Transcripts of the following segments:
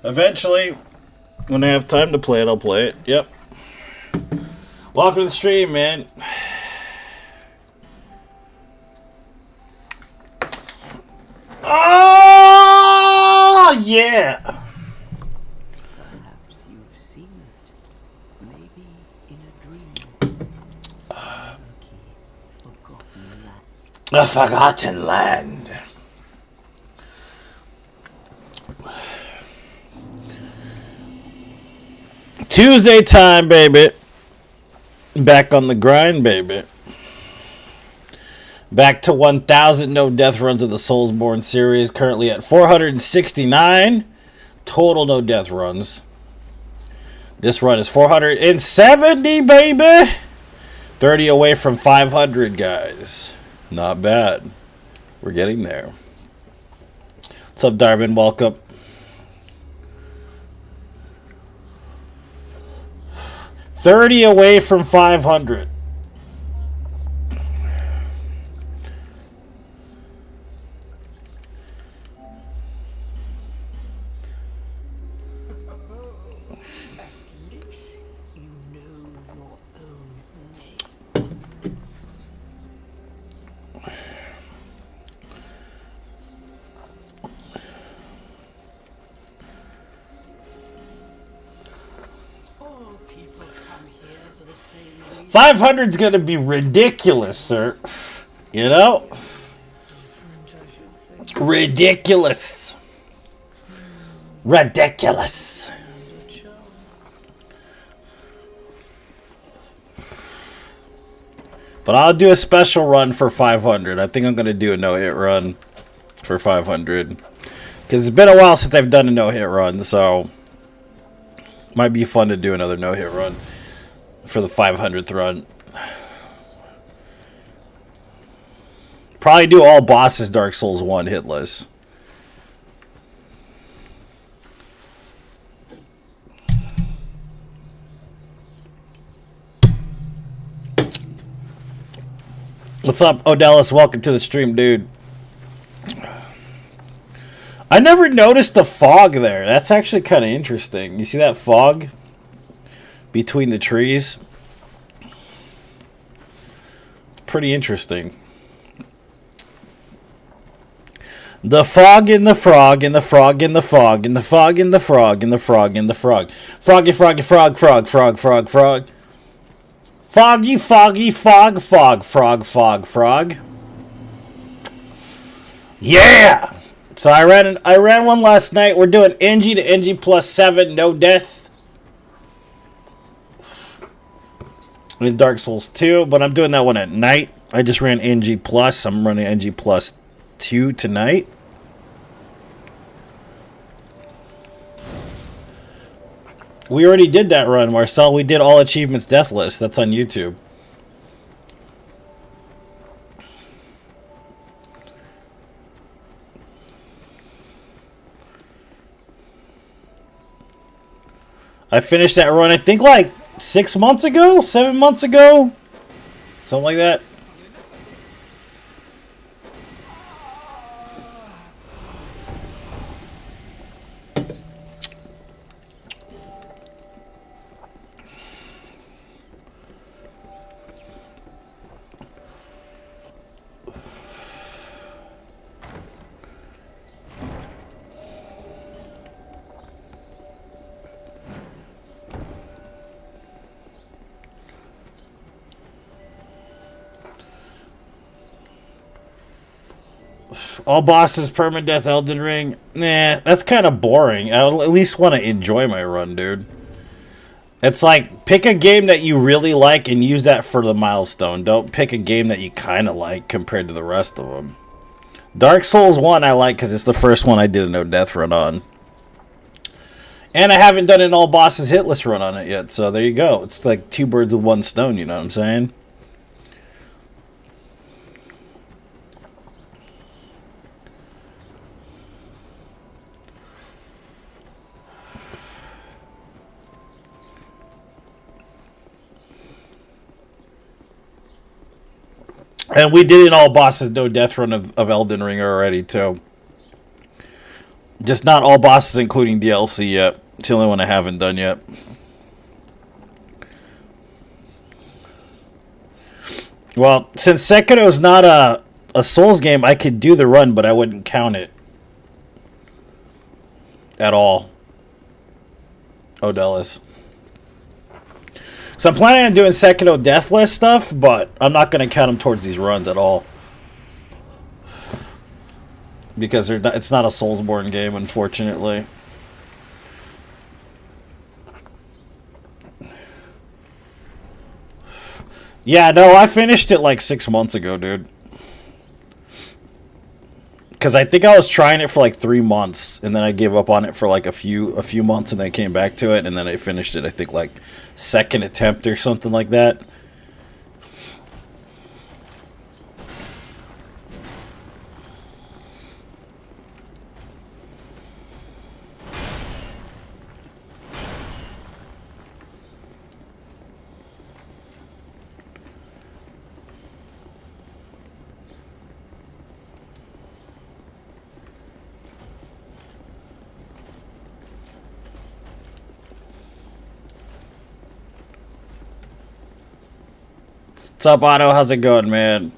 Eventually, when I have time to play it, I'll play it. Yep. Welcome to the stream, man. Oh, yeah. Perhaps you've seen it. Maybe in a dream. Forgotten land. A forgotten land. Tuesday time, baby. Back on the grind, baby. Back to 1,000 no death runs of the Soulsborne series. Currently at 469 total no death runs. This run is 470, baby. 30 away from 500, guys. Not bad. We're getting there. What's up, Darwin? Welcome. 30 away from 500. You know your own name. 500's gonna be ridiculous, sir. You know? Ridiculous. Ridiculous. But I'll do a special run for 500. I think I'm gonna do a no-hit run for 500. Because it's been a while since I've done a no-hit run, so might be fun to do another no-hit run for the 500th run. Probably do all bosses Dark Souls 1 hitless. What's up, Odellis? Welcome to the stream, dude. I never noticed the fog there. That's actually kind of interesting. You see that fog between the trees? It's pretty interesting. The fog in the frog, and the frog in the fog, and the fog in the frog, and the frog in the frog. Froggy, froggy, frog, frog, frog, frog, frog. Foggy, foggy, fog, fog, frog, fog, frog. Yeah! So I ran one last night. We're doing NG to NG plus 7, no death. In Dark Souls 2, but I'm doing that one at night. I just ran NG plus. I'm running NG plus 2 tonight. We already did that run, Marcel. We did all achievements deathless. That's on YouTube. I finished that run, I think, like 6 months ago? 7 months ago? Something like that. All bosses, permadeath, Elden Ring. Nah, that's kind of boring. I at least want to enjoy my run, dude. It's like, pick a game that you really like and use that for the milestone. Don't pick a game that you kind of like compared to the rest of them. Dark Souls 1 I like because it's the first one I did a no-death run on. And I haven't done an all bosses hitless run on it yet, so there you go. It's like 2 birds with 1 stone, you know what I'm saying? And we did an all bosses no death run of Elden Ring already too. Just not all bosses, including DLC yet. It's the only one I haven't done yet. Well, since Sekiro's not a Souls game, I could do the run, but I wouldn't count it. At all. Odellis. So I'm planning on doing Sekiro Deathless stuff, but I'm not going to count them towards these runs at all. Because it's not a Soulsborne game, unfortunately. Yeah, no, I finished it like 6 months ago, dude. Because I think I was trying it for like 3 months, and then I gave up on it for like a few months, and then came back to it, and then I finished it, I think, like second attempt or something like that. What's up, Otto? How's it going, man?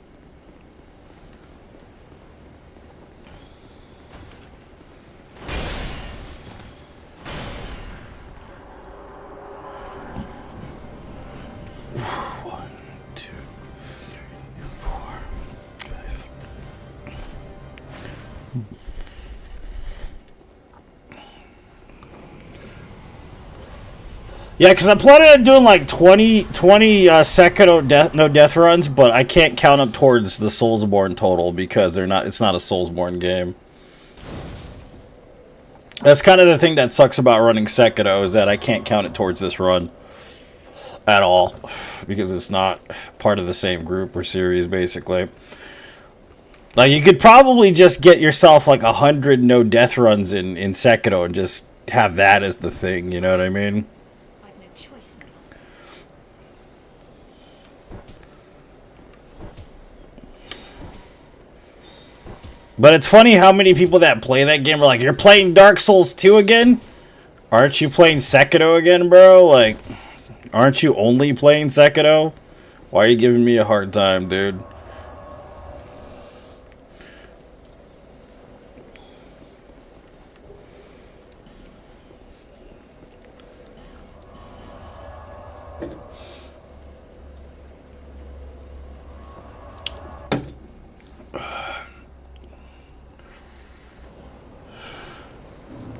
One, two, three, four, five. Yeah, because I'm planning on doing like 20 Sekiro no death runs, but I can't count them towards the Soulsborne total because it's not a Soulsborne game. That's kind of the thing that sucks about running Sekiro, is that I can't count it towards this run at all because it's not part of the same group or series, basically. Like, you could probably just get yourself like 100 no death runs in Sekiro and just have that as the thing, you know what I mean? But it's funny how many people that play that game are like, you're playing Dark Souls 2 again? Aren't you playing Sekiro again, bro? Like, aren't you only playing Sekiro? Why are you giving me a hard time, dude?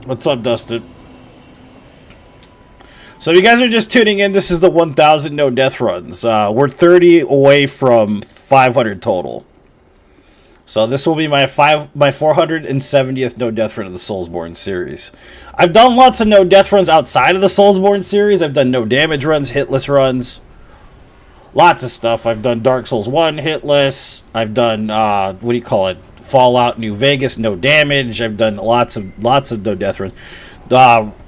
What's up, Dustin? So if you guys are just tuning in, this is the 1,000 no death runs. We're 30 away from 500 total. So this will be my 470th no death run of the Soulsborne series. I've done lots of no death runs outside of the Soulsborne series. I've done no damage runs, hitless runs. Lots of stuff. I've done Dark Souls 1 hitless. I've done, what do you call it? Fallout New Vegas, no damage. I've done lots of no death runs.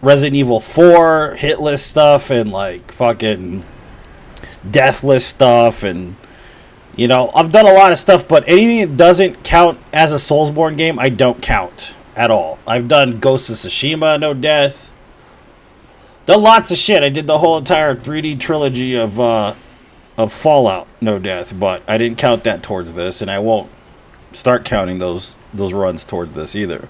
Resident Evil 4 hitless stuff, and like fucking deathless stuff, and you know, I've done a lot of stuff, but anything that doesn't count as a Soulsborne game, I don't count at all. I've done Ghost of Tsushima, no death. Done lots of shit. I did the whole entire 3D trilogy of Fallout, no death, but I didn't count that towards this, and I won't start counting those runs towards this either.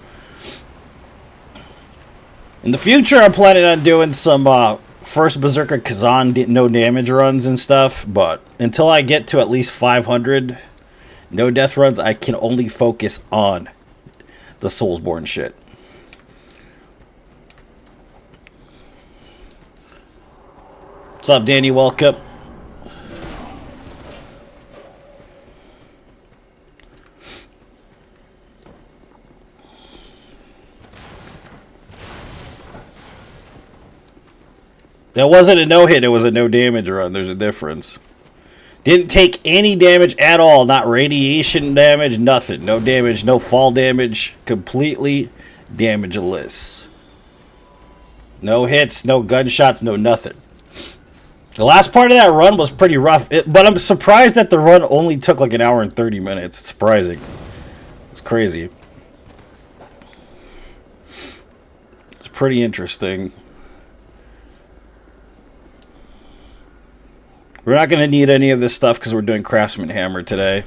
In the future, I'm planning on doing some first Berserker Kazan no damage runs and stuff, but until I get to at least 500 no death runs, I can only focus on the Soulsborne shit. What's up, Danny Welcup? That wasn't a no-hit, it was a no-damage run. There's a difference. Didn't take any damage at all. Not radiation damage, nothing. No damage, no fall damage. Completely damageless. No hits, no gunshots, no nothing. The last part of that run was pretty rough. But I'm surprised that the run only took like an hour and 30 minutes. It's surprising. It's crazy. pretty interesting. We're not going to need any of this stuff because we're doing Craftsman Hammer today.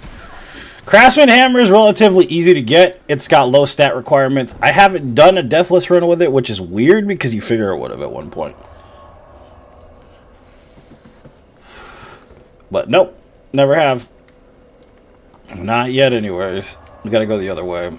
Craftsman Hammer is relatively easy to get. It's got low stat requirements. I haven't done a Deathless run with it, which is weird because you figure it would have at one point. But nope, never have. Not yet anyways. We got to go the other way.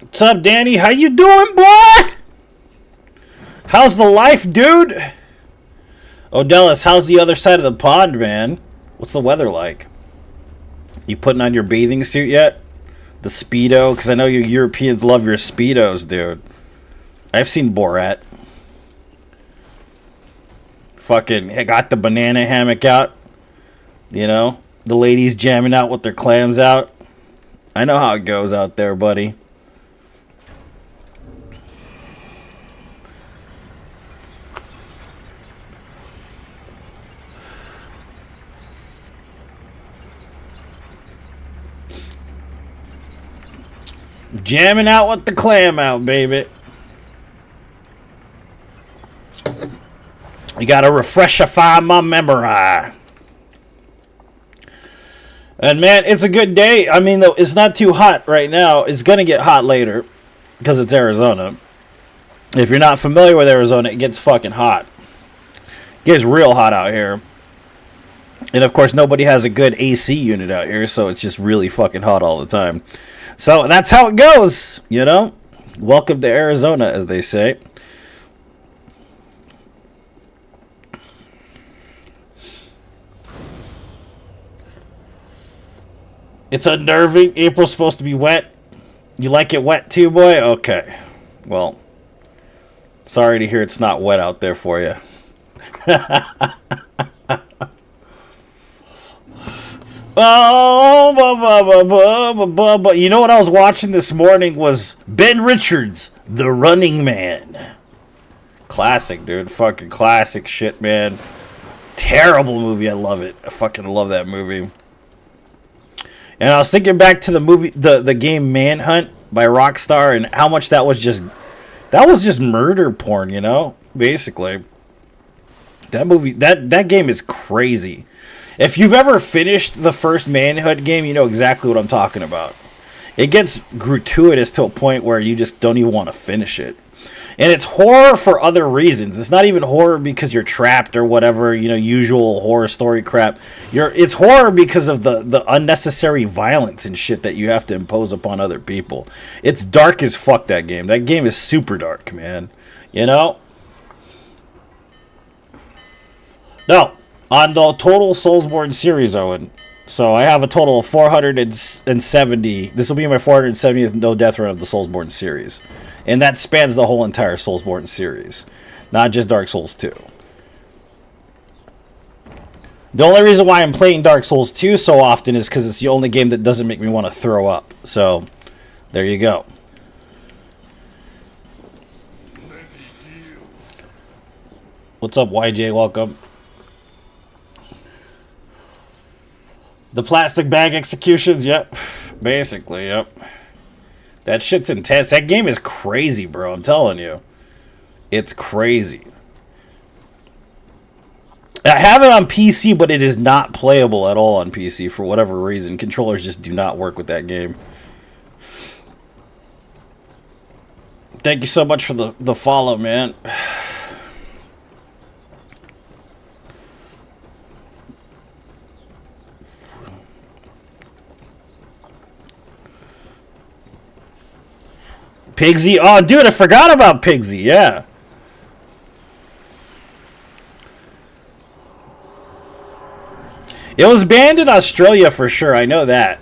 What's up, Danny? How you doing, boy? How's the life, dude? Odellis, how's the other side of the pond, man? What's the weather like? You putting on your bathing suit yet? The Speedo? Because I know you Europeans love your Speedos, dude. I've seen Borat. Fucking I got the banana hammock out. You know? The ladies jamming out with their clams out. I know how it goes out there, buddy. Jamming out with the clam out, baby. You gotta refreshify my memory. And man, it's a good day. I mean, though, it's not too hot right now. It's gonna get hot later because it's Arizona. If you're not familiar with Arizona, it gets fucking hot. It gets real hot out here. And of course, nobody has a good AC unit out here, so it's just really fucking hot all the time. So that's how it goes, you know? Welcome to Arizona, as they say. It's unnerving. April's supposed to be wet. You like it wet too, boy? Okay. Well, sorry to hear it's not wet out there for you. But you know what I was watching this morning was Ben Richards, The Running Man. Classic, dude. Fucking classic shit, man. Terrible movie. I love it. I fucking love that movie. And I was thinking back to the movie, the game Manhunt by Rockstar, and how much that was just murder porn, you know? Basically. That movie, that game is crazy. If you've ever finished the first Manhunt game, you know exactly what I'm talking about. It gets gratuitous to a point where you just don't even want to finish it. And it's horror for other reasons. It's not even horror because you're trapped or whatever, you know, usual horror story crap. It's horror because of the unnecessary violence and shit that you have to impose upon other people. It's dark as fuck, that game. That game is super dark, man. You know? No. On the total Soulsborne series, Owen. So I have a total of 470. This will be my 470th no death run of the Soulsborne series. And that spans the whole entire Soulsborne series. Not just Dark Souls 2. The only reason why I'm playing Dark Souls 2 so often is because it's the only game that doesn't make me want to throw up. So, there you go. What's up, YJ? Welcome. The plastic bag executions, yep. Basically, yep. That shit's intense. That game is crazy, bro. I'm telling you. It's crazy. I have it on PC, but it is not playable at all on PC for whatever reason. Controllers just do not work with that game. Thank you so much for the follow, man. Pigsy. Oh, dude, I forgot about Pigsy. Yeah. It was banned in Australia for sure. I know that.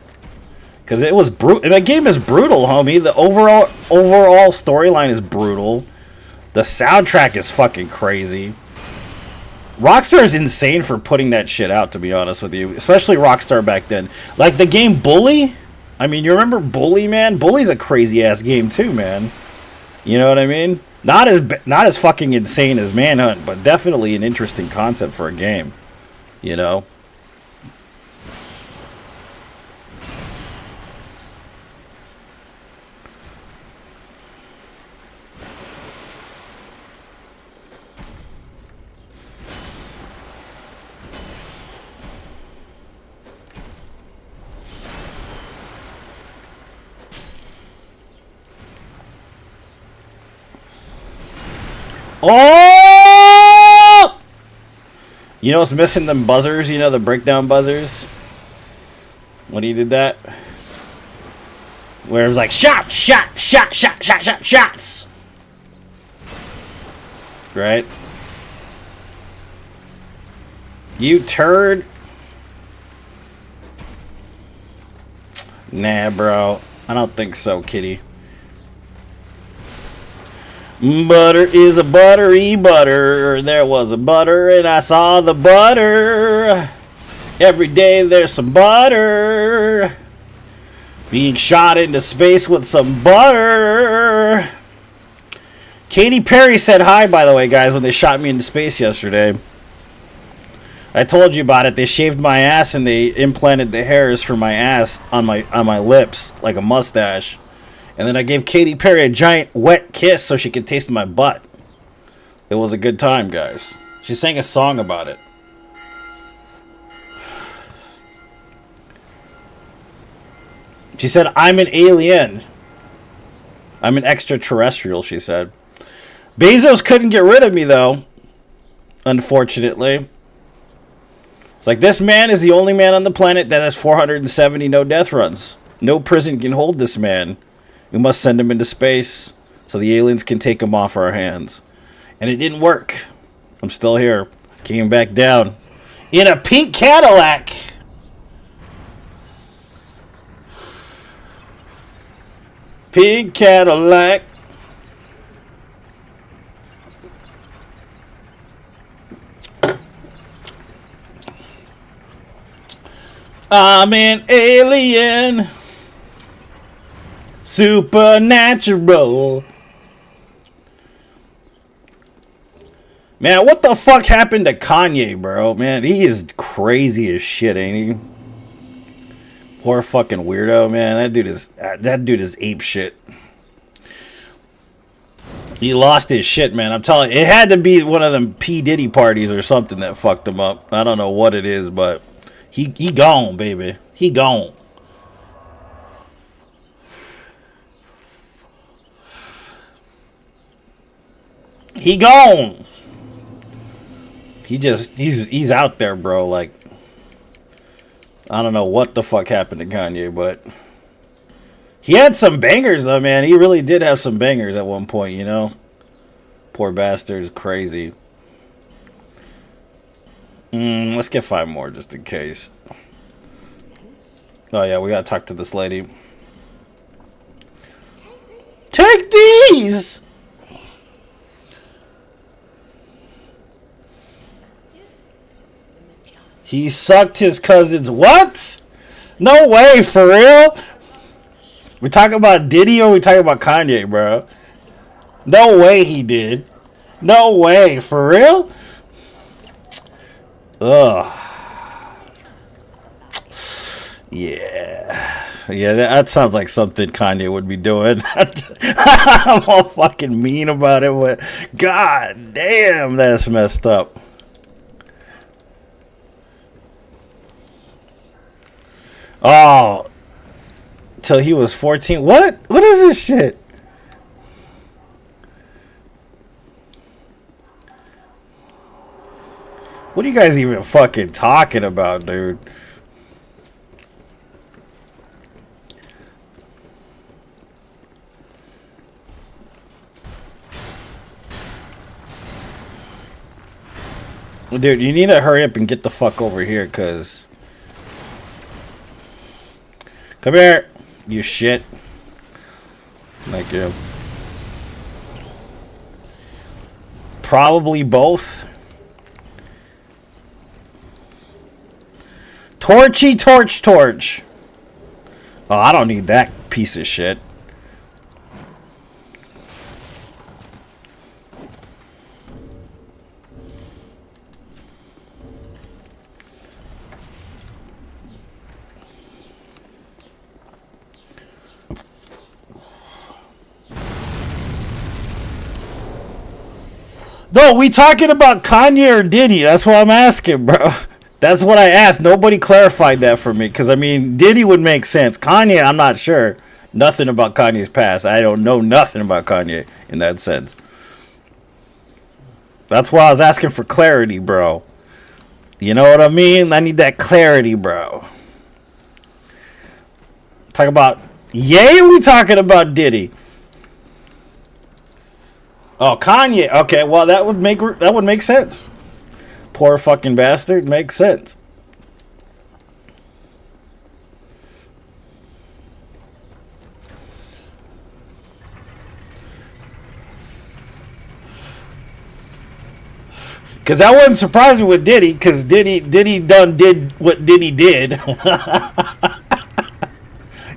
Because it was brutal. That game is brutal, homie. The overall storyline is brutal. The soundtrack is fucking crazy. Rockstar is insane for putting that shit out, to be honest with you. Especially Rockstar back then. Like, the game Bully... I mean, you remember Bully, man? Bully's a crazy ass game too, man. You know what I mean? Not as fucking insane as Manhunt, but definitely an interesting concept for a game. You know? Oh! You know what's missing? Them buzzers, you know, the breakdown buzzers? When he did that? Where it was like, shot, shot, shot, shot, shot, shot, shots! Right? You turd. Nah, bro. I don't think so, kitty. Butter is a buttery butter. There was a butter and I saw the butter. Every day there's some butter. Being shot into space with some butter. Katy Perry said hi, by the way, guys, when they shot me into space yesterday. I told you about it. They shaved my ass and they implanted the hairs for my ass on my lips like a mustache. And then I gave Katy Perry a giant wet kiss so she could taste my butt. It was a good time, guys. She sang a song about it. She said, I'm an alien. I'm an extraterrestrial, she said. Bezos couldn't get rid of me, though. Unfortunately. It's like, this man is the only man on the planet that has 470 no-death runs. No prison can hold this man. We must send him into space so the aliens can take him off our hands. And it didn't work. I'm still here. Came back down. In a pink Cadillac. Pink Cadillac. I'm an alien. Supernatural. Man, what the fuck happened to Kanye, bro? Man, he is crazy as shit, ain't he? Poor fucking weirdo, man. That dude is ape shit. He lost his shit, man. I'm telling you, it had to be one of them P. Diddy parties or something that fucked him up. I don't know what it is, but he gone, baby. He gone. He gone. He's out there, bro. Like, I don't know what the fuck happened to Kanye, but he had some bangers though, man. He really did have some bangers at one point, you know. Poor bastard's crazy. Let's get 5 more just in case. Oh yeah, we gotta talk to this lady. Take these! He sucked his cousin's what? No way, for real? We talking about Diddy or we talking about Kanye, bro? No way he did. No way, for real? Ugh. Yeah. Yeah, that sounds like something Kanye would be doing. I'm all fucking mean about it, but god damn, that's messed up. Oh, till he was 14. What? What is this shit? What are you guys even fucking talking about, dude? Dude, you need to hurry up and get the fuck over here, cause come here, you shit. Thank you. Probably both. Torchy torch torch. Oh, I don't need that piece of shit. No, we talking about Kanye or Diddy? That's what I'm asking, bro. That's what I asked. Nobody clarified that for me. Because, I mean, Diddy would make sense. Kanye, I'm not sure. Nothing about Kanye's past. I don't know nothing about Kanye in that sense. That's why I was asking for clarity, bro. You know what I mean? I need that clarity, bro. Talk about Ye, or we talking about Diddy? Oh, Kanye. Okay, well that would make sense. Poor fucking bastard. Makes sense. Because that wouldn't surprise me with Diddy, because Diddy did what Diddy did.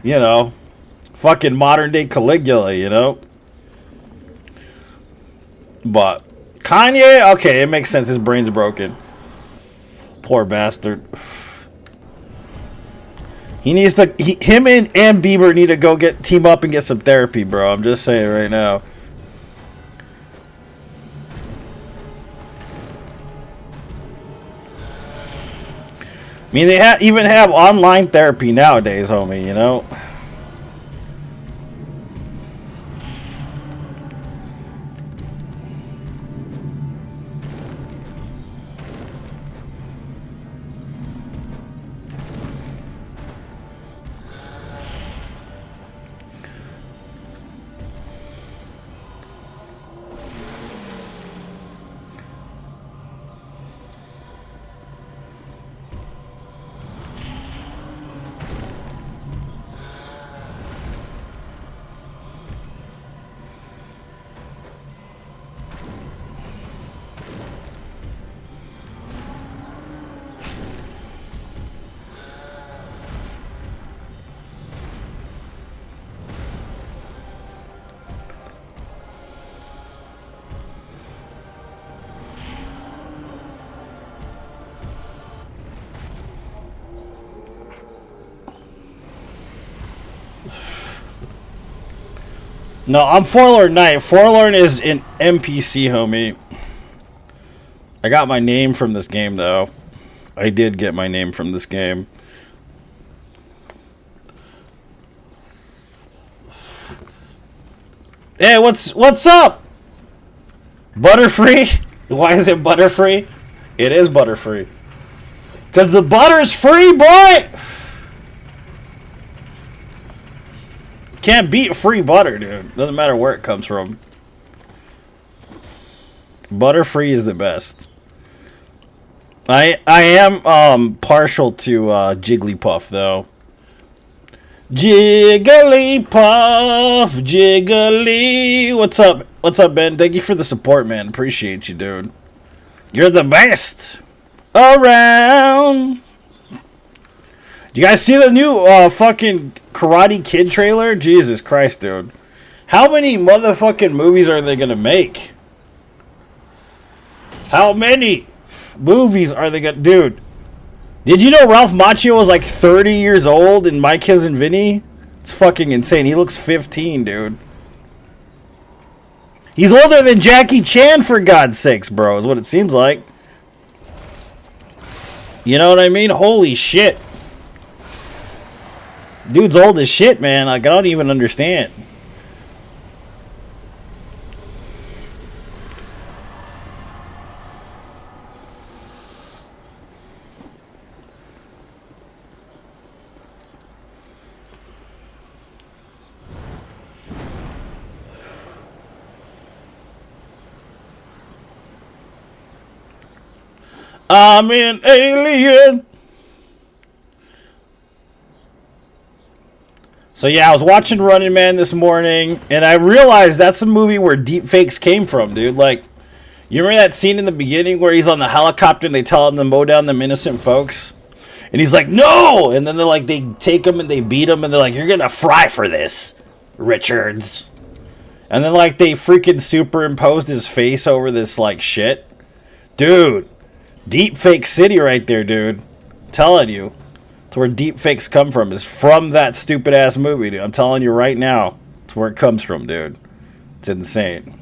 You know, fucking modern day Caligula, you know. But Kanye, okay, it makes sense. His brain's broken. Poor bastard. He needs to. Him and Bieber need to go team up and get some therapy, bro. I'm just saying right now. I mean, they even have online therapy nowadays, homie, you know? No, I'm Forlorn Knight. Forlorn is an NPC, homie. I got my name from this game, though. I did get my name from this game. Hey, what's up? Butterfree? Why is it Butterfree? It is Butterfree. Because the butter's free, boy! Can't beat free butter, dude. Doesn't matter where it comes from. Butterfree is the best. I am partial to Jigglypuff, though. Jigglypuff, Jiggly. What's up? What's up, Ben? Thank you for the support, man. Appreciate you, dude. You're the best around. Do you guys see the new fucking Karate Kid trailer? Jesus Christ, dude. How many motherfucking movies are they gonna make? How many movies are they gonna... Dude, did you know Ralph Macchio was like 30 years old in My Cousin Vinny? It's fucking insane. He looks 15, dude. He's older than Jackie Chan, for God's sakes, bro, is what it seems like. You know what I mean? Holy shit. Dude's old as shit, man. Like, I don't even understand. I'm an alien. So yeah, I was watching Running Man this morning, and I realized that's a movie where deepfakes came from, dude. Like, you remember that scene in the beginning where he's on the helicopter and they tell him to mow down them innocent folks? And he's like, no! And then they're like, they take him and they beat him and they're like, you're gonna fry for this, Richards. And then like they freaking superimposed his face over this like shit. Dude, deep fake city right there, dude. I'm telling you. It's where deep fakes come from, is from that stupid ass movie, dude. I'm telling you right now. It's where it comes from, dude. It's insane.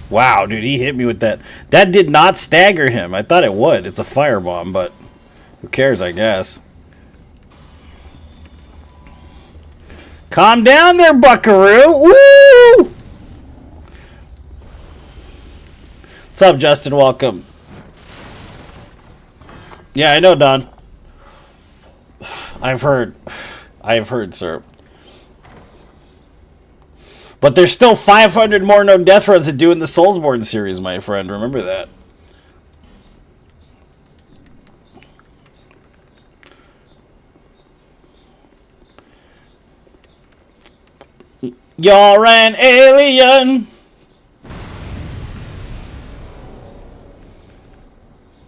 Wow, dude, he hit me with that. That did not stagger him. I thought it would. It's a firebomb, but who cares, I guess. Calm down there, buckaroo. Woo! What's up, Justin? Welcome. Yeah, I know, Don. I've heard, sir. But there's still 500 more no death runs to do in the Soulsborne series, my friend. Remember that. You're an alien.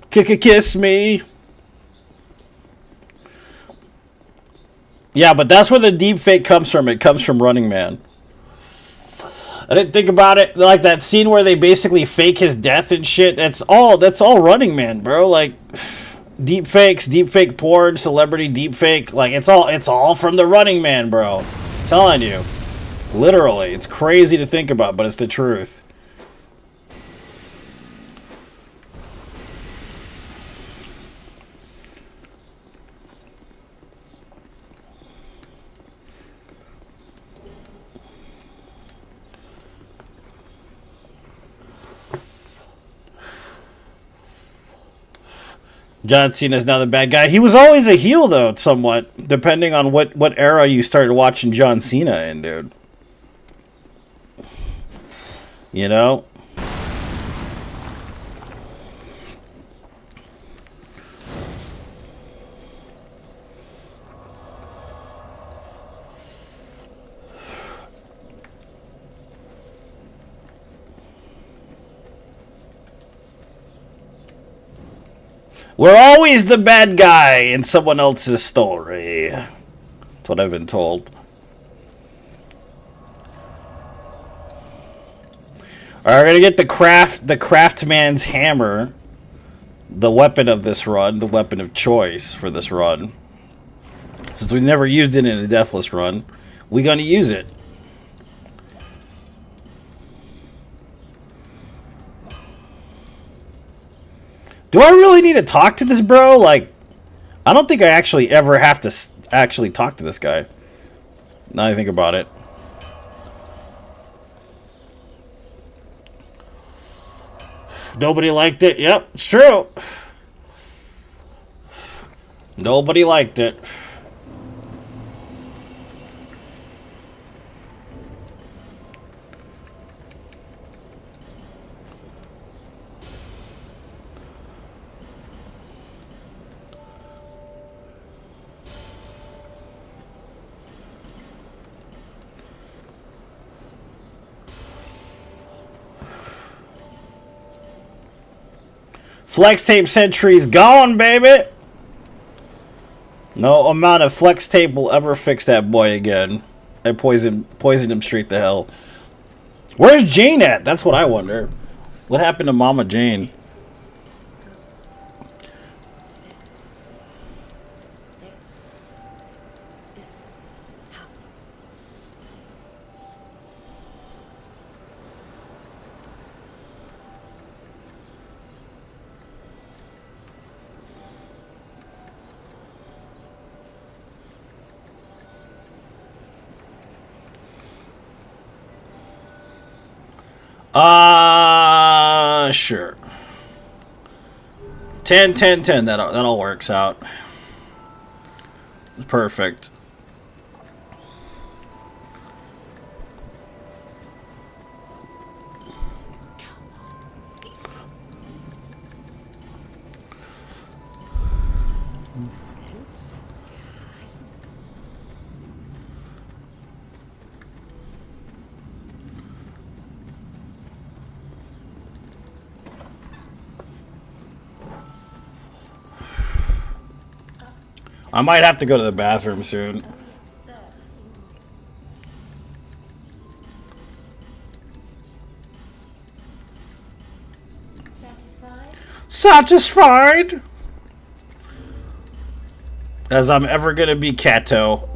Kiss me. Yeah, but that's where the deep fake comes from. It comes from Running Man. I didn't think about it. Like that scene where they basically fake his death and shit. That's all Running Man, bro. Like deep fakes, deep fake porn, celebrity deep fake. Like it's all from the Running Man, bro. I'm telling you. Literally. It's crazy to think about, but it's the truth. John Cena's now the bad guy. He was always a heel, though, somewhat, depending on what era you started watching John Cena in, dude. You know? We're always the bad guy in someone else's story. That's what I've been told. Alright, we're gonna get the Craftman's hammer. The weapon of this run. The weapon of choice for this run. Since we never used it in a Deathless run, we're gonna use it. Do I really need to talk to this bro? Like, I don't think I actually ever have to actually talk to this guy. Now I think about it. Nobody liked it. Yep, it's true. Nobody liked it. Flex tape sentry's gone, baby. No amount of flex tape will ever fix that boy again. I poisoned him straight to hell. Where's Jane at? That's what I wonder. What happened to Mama Jane? Sure. 10, 10, 10. That all works out. Perfect. I might have to go to the bathroom soon. Satisfied? As I'm ever gonna be Kato.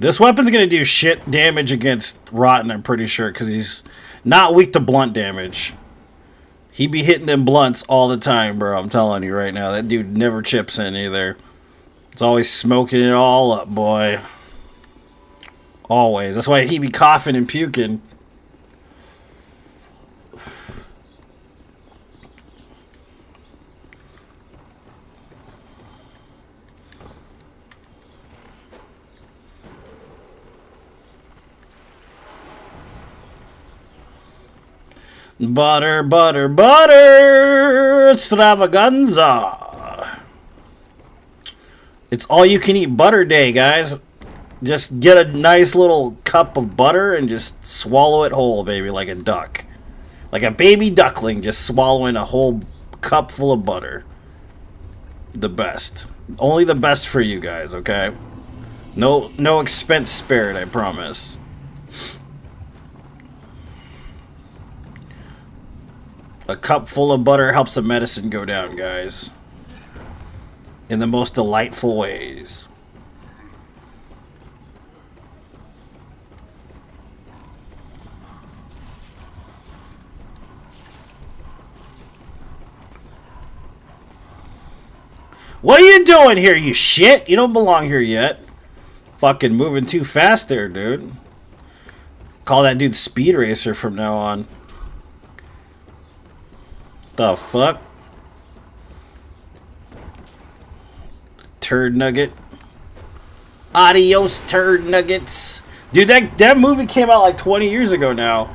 This weapon's gonna do shit damage against Rotten, I'm pretty sure, because he's not weak to blunt damage. He be hitting them blunts all the time, bro. I'm telling you right now. That dude never chips in either. It's always smoking it all up, boy. Always. That's why he be coughing and puking. Butter, butter, butter, extravaganza. It's all you can eat butter day, guys. Just get a nice little cup of butter and just swallow it whole, baby, like a duck. Like a baby duckling just swallowing a whole cup full of butter. The best. Only the best for you guys, okay? No expense spared, I promise. A cup full of butter helps the medicine go down, guys. In the most delightful ways. What are you doing here, you shit? You don't belong here yet. Fucking moving too fast there, dude. Call that dude Speed Racer from now on. The fuck? Turd nugget. Adios, turd nuggets. Dude, that movie came out like 20 years ago now.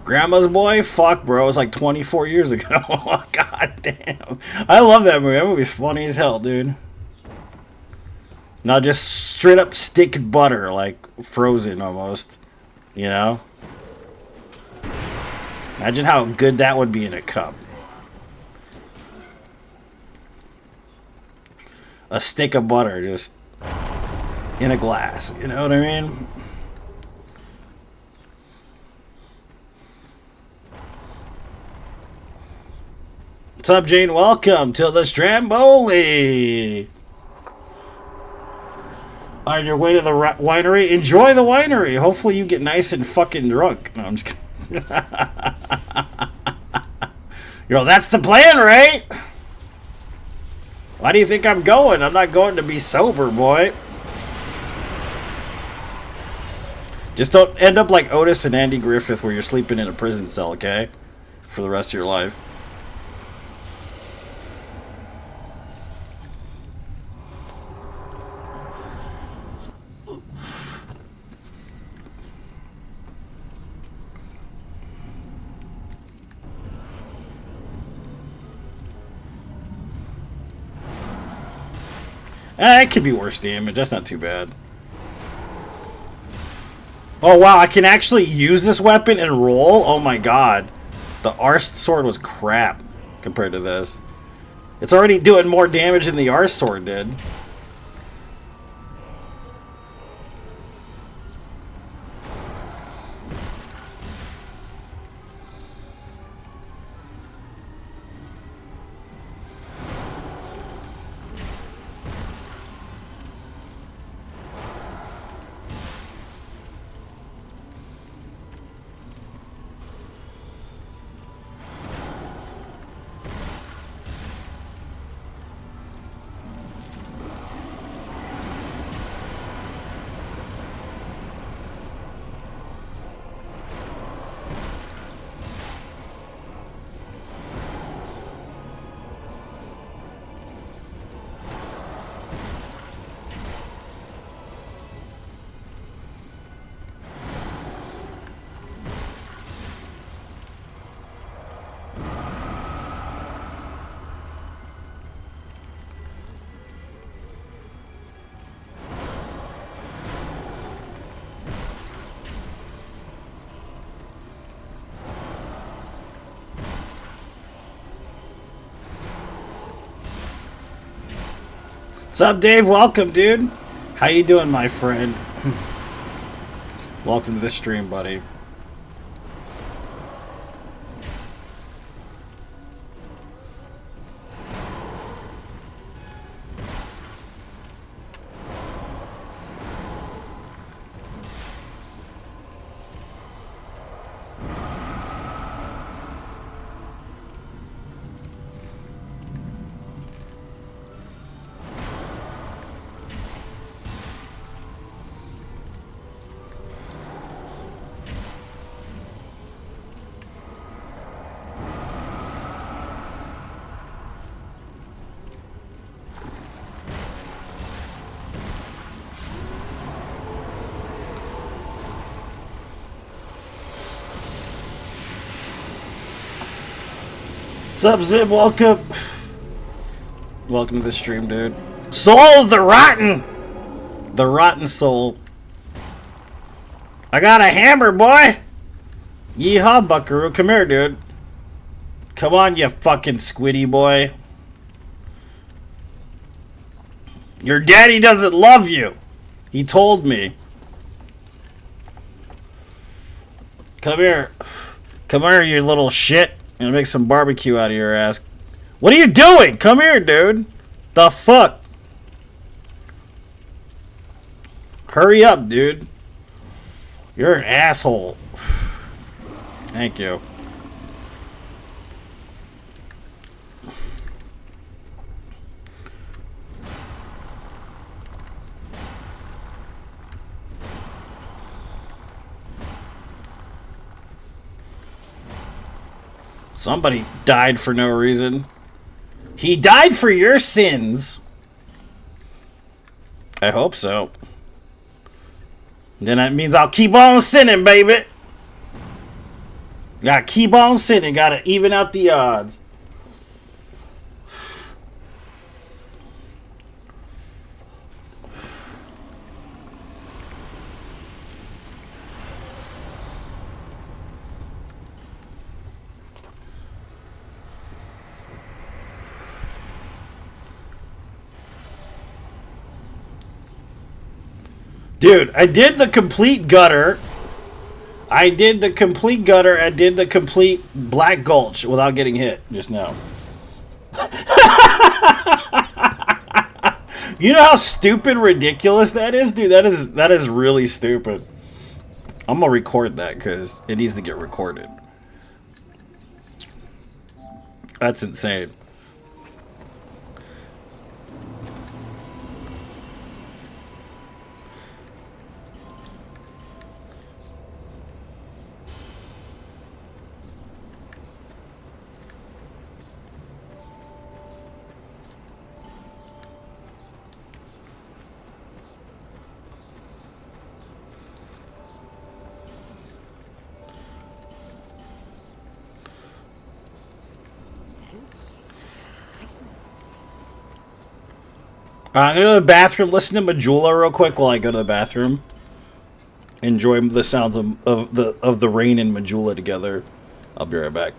Grandma's Boy? Fuck, bro. It was like 24 years ago. God damn. I love that movie. That movie's funny as hell, dude. Not just straight up stick butter, like Frozen almost. You know? Imagine how good that would be in a cup. A stick of butter just in a glass. You know what I mean? What's up, Jane? Welcome to the Stramboli. On your way to the winery, enjoy the winery. Hopefully you get nice and fucking drunk. No, I'm just kidding. Yo, that's the plan, right? Why do you think I'm going? I'm not going to be sober, boy. Just don't end up like Otis and Andy Griffith where you're sleeping in a prison cell, okay? For the rest of your life. It could be worse damage. That's not too bad. Oh, wow. I can actually use this weapon and roll? Oh, my God. The Arst sword was crap compared to this. It's already doing more damage than the Arst sword did. What's up, Dave? Welcome, dude. How you doing, my friend? Welcome to the stream, buddy. What's up, Zib? Welcome. Welcome to the stream, dude. Soul of the Rotten! The Rotten Soul. I got a hammer, boy! Yeehaw, buckaroo. Come here, dude. Come on, you fucking squiddy boy. Your daddy doesn't love you. He told me. Come here. Come here, you little shit. I'm gonna make some barbecue out of your ass. What are you doing? Come here, dude. The fuck? Hurry up, dude. You're an asshole. Thank you. Somebody died for no reason. He died for your sins. I hope so. Then that means I'll keep on sinning, baby. Gotta keep on sinning. Gotta even out the odds. Dude, I did the complete gutter. I did the complete Black Gulch without getting hit just now. You know how stupid ridiculous that is? Dude, that is really stupid. I'm gonna record that because it needs to get recorded. That's insane. I'm gonna go to the bathroom. Listen to Majula real quick while I go to the bathroom. Enjoy the sounds of the rain and Majula together. I'll be right back.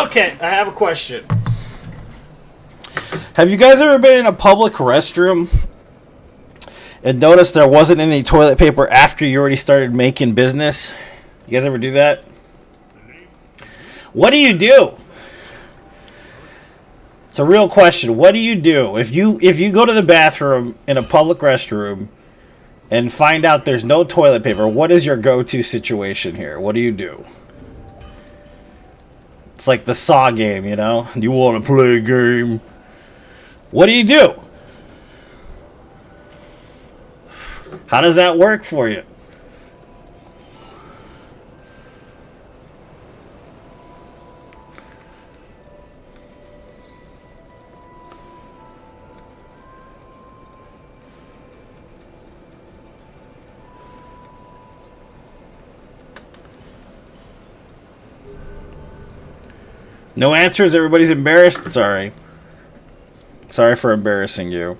Okay, I have a question. Have you guys ever been in a public restroom and noticed there wasn't any toilet paper after you already started making business? You guys ever do that? What do you do? It's a real question. What do you do if you go to the bathroom in a public restroom and find out there's no toilet paper? What is your go-to situation here? What do you do? It's like the Saw game, you know? You want to play a game? What do you do? How does that work for you? No answers? Everybody's embarrassed? Sorry. Sorry for embarrassing you.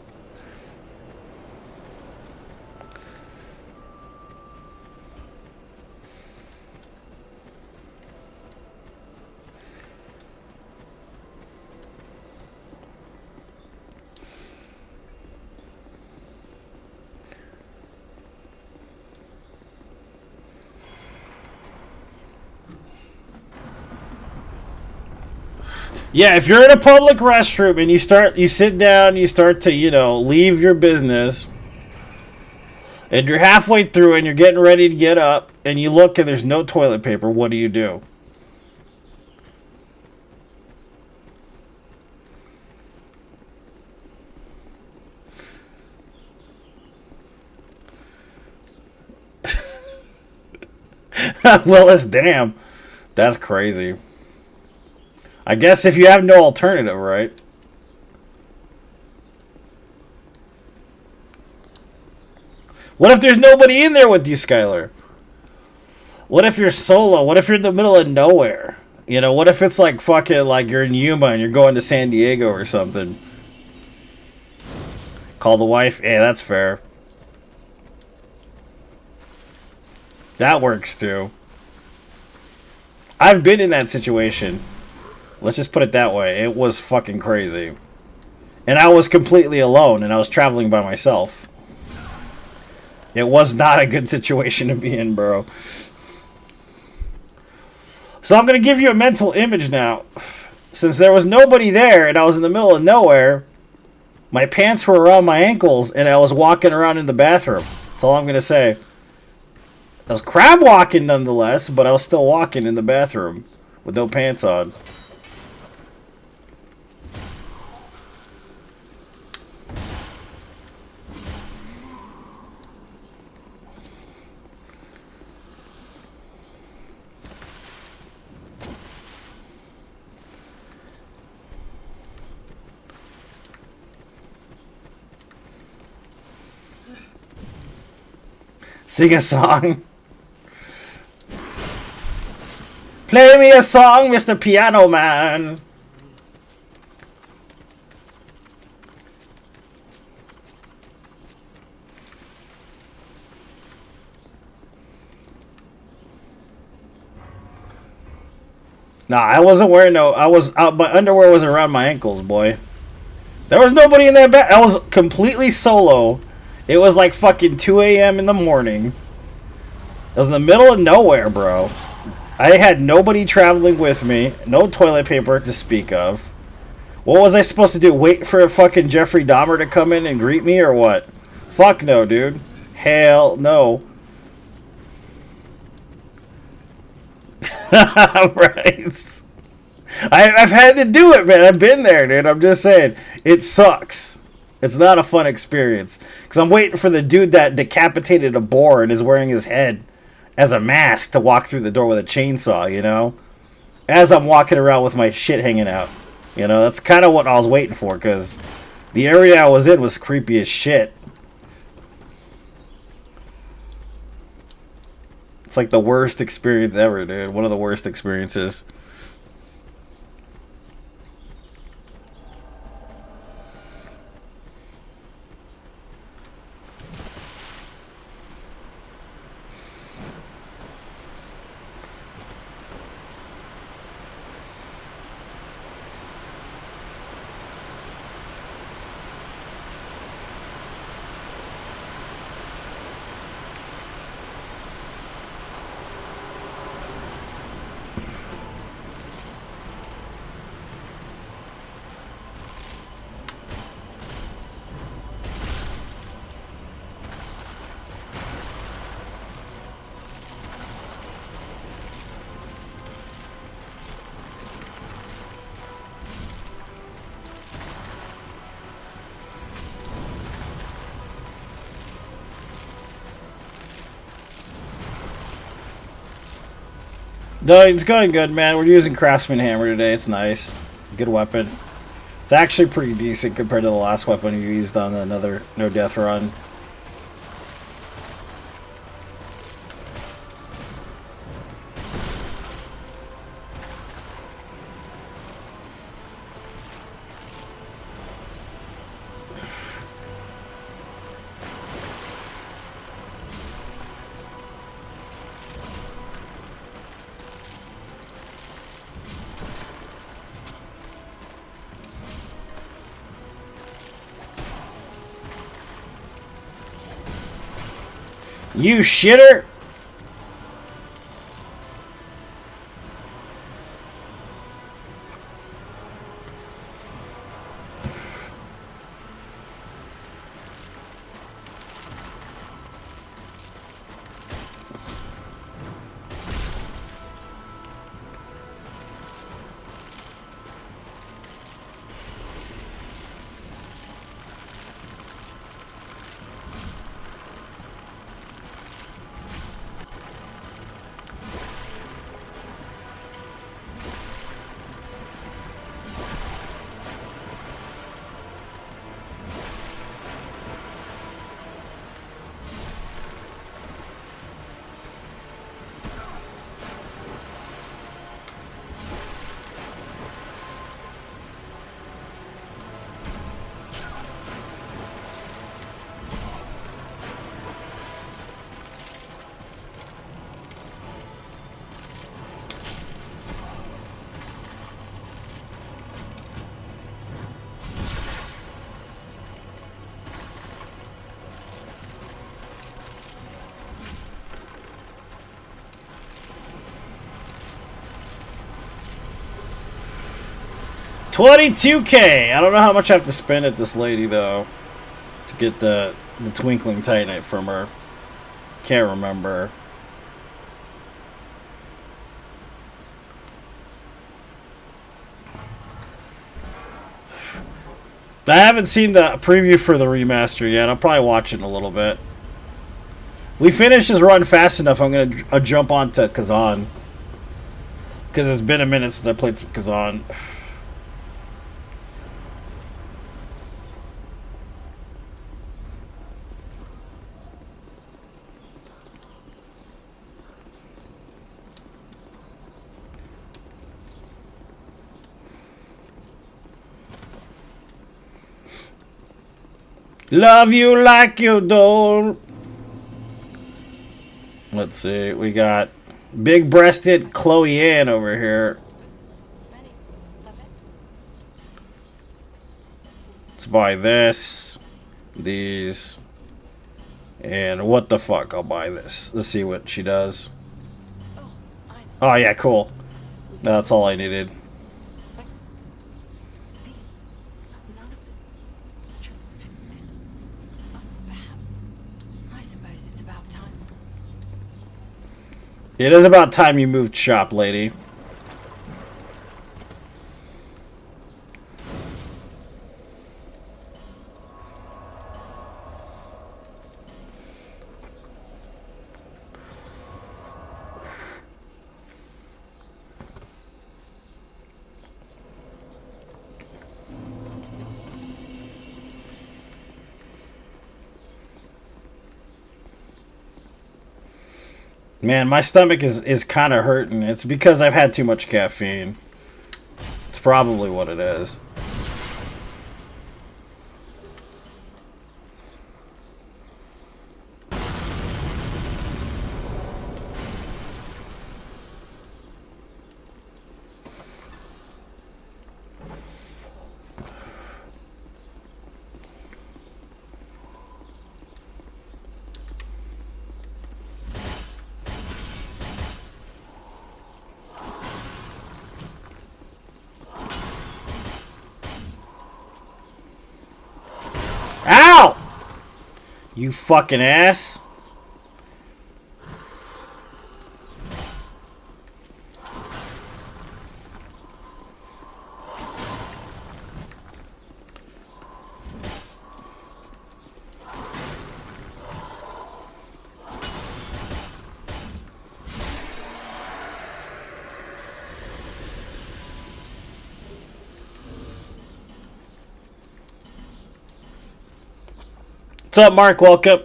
Yeah, if you're in a public restroom and you sit down, you start to, leave your business, and you're halfway through and you're getting ready to get up, and you look and there's no toilet paper, what do you do? Willis, damn. That's crazy. I guess if you have no alternative, right? What if there's nobody in there with you, Skylar? What if you're solo? What if you're in the middle of nowhere? What if it's like fucking like you're in Yuma and you're going to San Diego or something? Call the wife? Yeah, that's fair. That works too. I've been in that situation. Let's just put it that way. It was fucking crazy. And I was completely alone, and I was traveling by myself. It was not a good situation to be in, bro. So I'm going to give you a mental image now. Since there was nobody there, and I was in the middle of nowhere, my pants were around my ankles, and I was walking around in the bathroom. That's all I'm going to say. I was crab walking nonetheless, but I was still walking in the bathroom with no pants on. Sing a song. Play me a song, Mr. Piano Man. Nah, I wasn't wearing no. My underwear was around my ankles, boy. There was nobody in that bed. I was completely solo. It was like fucking 2 a.m. in the morning. I was in the middle of nowhere, bro. I had nobody traveling with me. No toilet paper to speak of. What was I supposed to do? Wait for a fucking Jeffrey Dahmer to come in and greet me or what? Fuck no, dude. Hell no. Right. I've had to do it, man. I've been there, dude. I'm just saying. It sucks. It's not a fun experience. Because I'm waiting for the dude that decapitated a boar and is wearing his head as a mask to walk through the door with a chainsaw, As I'm walking around with my shit hanging out. That's kind of what I was waiting for, because the area I was in was creepy as shit. It's like the worst experience ever, dude. One of the worst experiences. No, it's going good, man. We're using Craftsman Hammer today. It's nice. Good weapon. It's actually pretty decent compared to the last weapon you used on another No Death run. You shitter! $22K! I don't know how much I have to spend at this lady, though, to get the Twinkling Titanite from her. Can't remember. I haven't seen the preview for the remaster yet. I'll probably watch it in a little bit. We finished this run fast enough, I'm going to jump on to Kazan. Because it's been a minute since I played some Kazan. Love you like you don't. Let's see. We got big-breasted Chloe Ann over here. Let's buy this, these, and what the fuck? I'll buy this. Let's see what she does. Oh yeah, cool. That's all I needed. It is about time you moved shop, lady. Man, my stomach is kind of hurting. It's because I've had too much caffeine. It's probably what it is. Ow! You fucking ass. What's up, Mark? Welcome.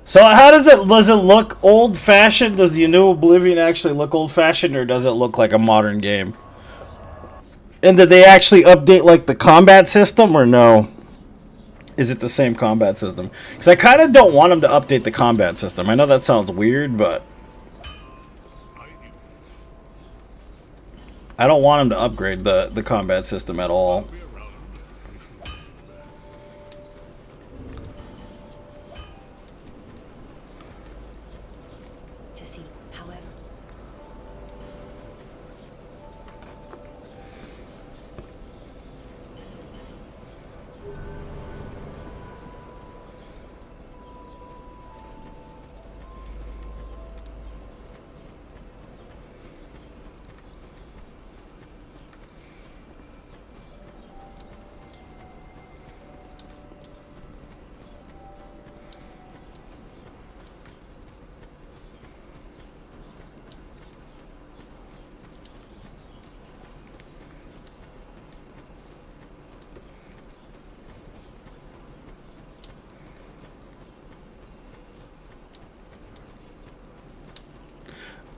So how does it look old fashioned? Does the new Oblivion actually look old fashioned, or does it look like a modern game? And did they actually update like the combat system, or no? Is it the same combat system? Because I kind of don't want them to update the combat system. I know that sounds weird, but I don't want them to upgrade the combat system at all. To see, however.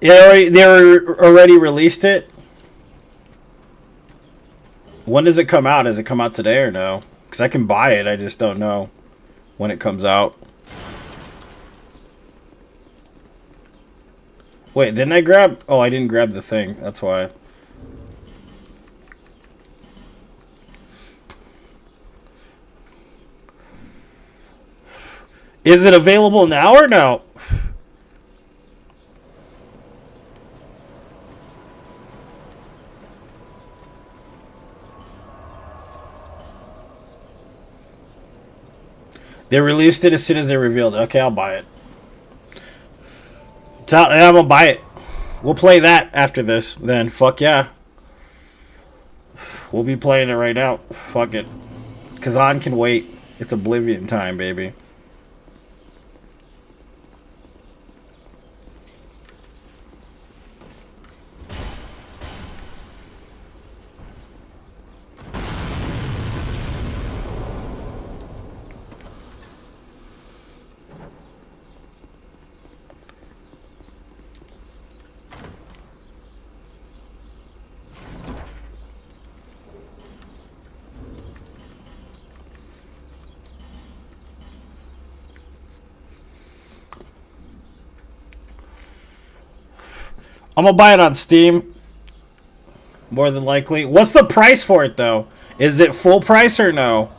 Yeah, they already released it. When does it come out? Does it come out today or no? Because I can buy it, I just don't know when it comes out. Wait, didn't I grab... Oh, I didn't grab the thing. That's why. Is it available now or no? They released it as soon as they revealed it. Okay, I'll buy it. It's out. I'm gonna buy it. We'll play that after this. Then fuck yeah. We'll be playing it right now. Fuck it. Kazan can wait. It's Oblivion time, baby. I'm gonna buy it on Steam. More than likely. What's the price for it though? Is it full price or no?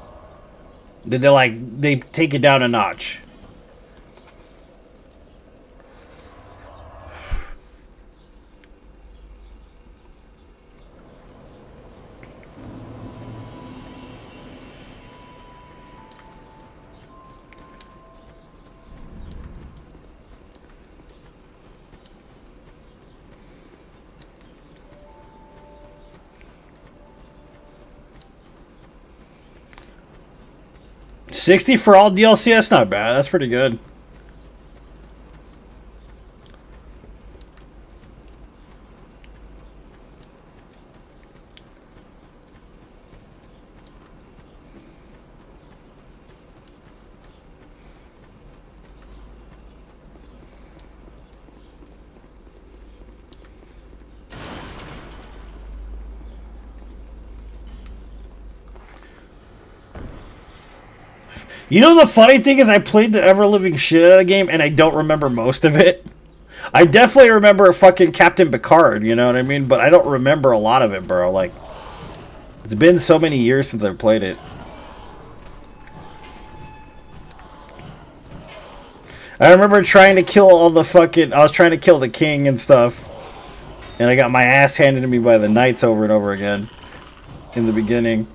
Did they take it down a notch? $60 for all DLC? That's not bad. That's pretty good. You know the funny thing is I played the ever-living shit out of the game and I don't remember most of it. I definitely remember fucking Captain Picard, you know what I mean? But I don't remember a lot of it, bro. Like, it's been so many years since I've played it. I remember trying to kill all the fucking... I was trying to kill the king and stuff. And I got my ass handed to me by the knights over and over again. In the beginning.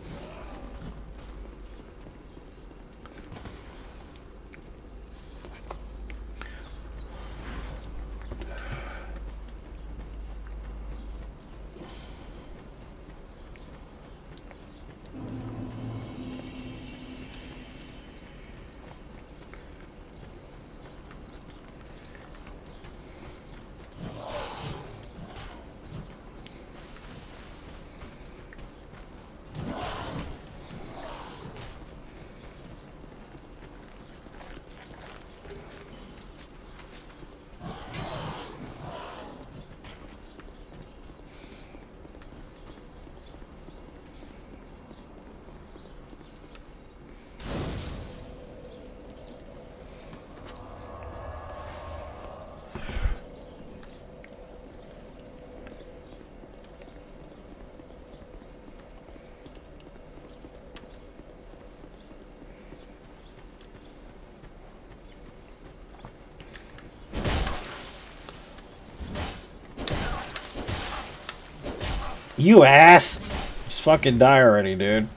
You ass! Just fucking die already, dude.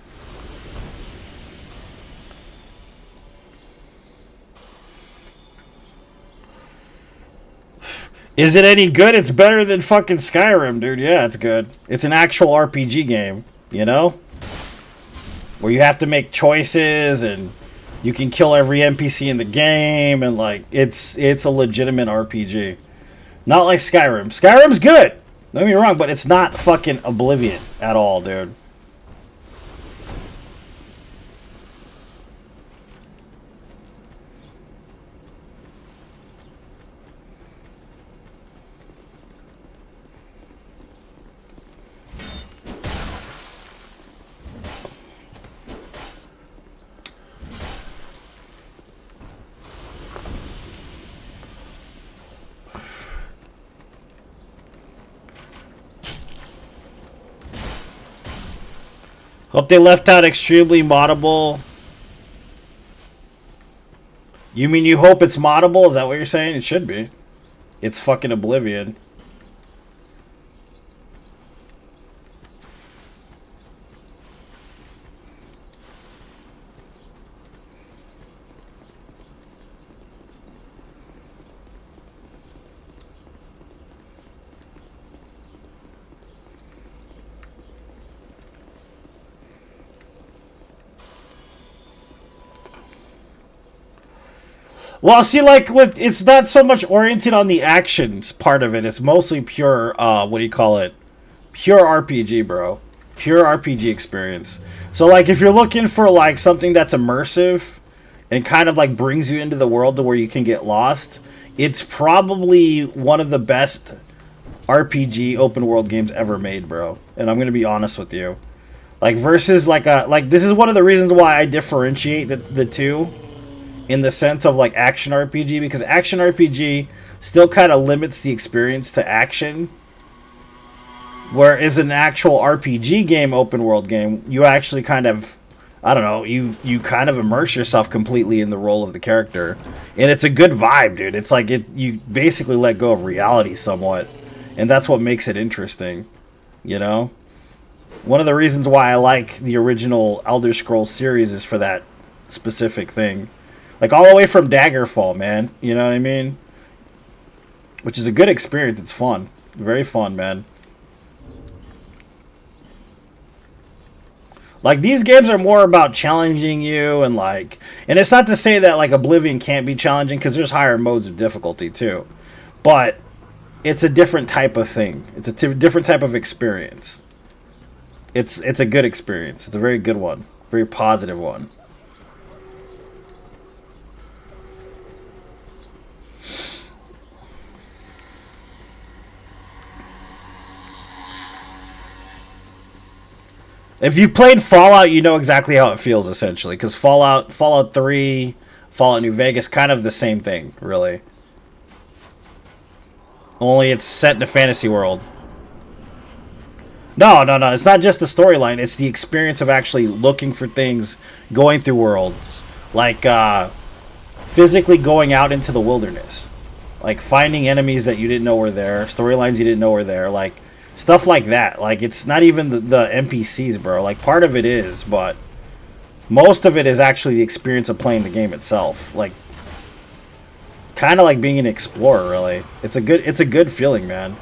Is it any good? It's better than fucking Skyrim, dude. Yeah, it's good. It's an actual RPG game, you know? Where you have to make choices and you can kill every NPC in the game and like it's a legitimate RPG. Not like Skyrim. Skyrim's good. Don't get me wrong, but it's not fucking Oblivion at all, dude. Hope they left out extremely moddable. You mean you hope it's moddable? Is that what you're saying? It should be. It's fucking Oblivion. Well, see, like, it's not so much oriented on the actions part of it. It's mostly pure, what do you call it? Pure RPG, bro. Pure RPG experience. So, like, if you're looking for, like, something that's immersive and kind of, like, brings you into the world to where you can get lost, it's probably one of the best RPG open world games ever made, bro. And I'm going to be honest with you. Like, versus, like, this is one of the reasons why I differentiate the two. In the sense of like action RPG, because action RPG still kind of limits the experience to action, whereas an actual RPG game, open world game, you actually kind of, I don't know, you kind of immerse yourself completely in the role of the character, and it's a good vibe, dude. It's like you basically let go of reality somewhat, and that's what makes it interesting, you know. One of the reasons why I like the original Elder Scrolls series is for that specific thing. Like, all the way from Daggerfall, man. You know what I mean? Which is a good experience. It's fun. Very fun, man. Like, these games are more about challenging you and, like... And it's not to say that, like, Oblivion can't be challenging, because there's higher modes of difficulty, too. But it's a different type of thing. It's a different type of experience. It's a good experience. It's a very good one. Very positive one. If you've played Fallout, you know exactly how it feels, essentially. Because Fallout 3, Fallout New Vegas, kind of the same thing, really. Only it's set in a fantasy world. No. It's not just the storyline. It's the experience of actually looking for things, going through worlds. Like, physically going out into the wilderness. Like, finding enemies that you didn't know were there. Storylines you didn't know were there. Like... Stuff like that. Like, it's not even the NPCs, bro. Like, part of it is, but most of it is actually the experience of playing the game itself. Like, kind of like being an explorer, really. It's a good feeling, man.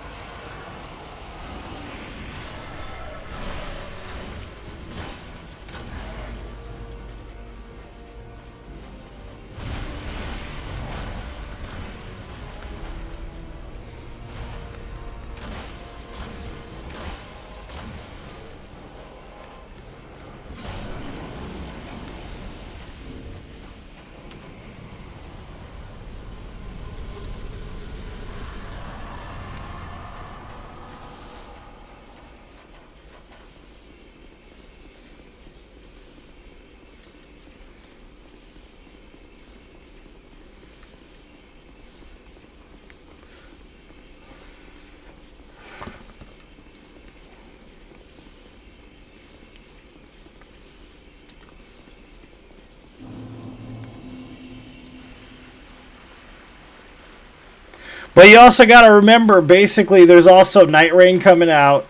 But you also got to remember, basically, there's also Night Rain coming out.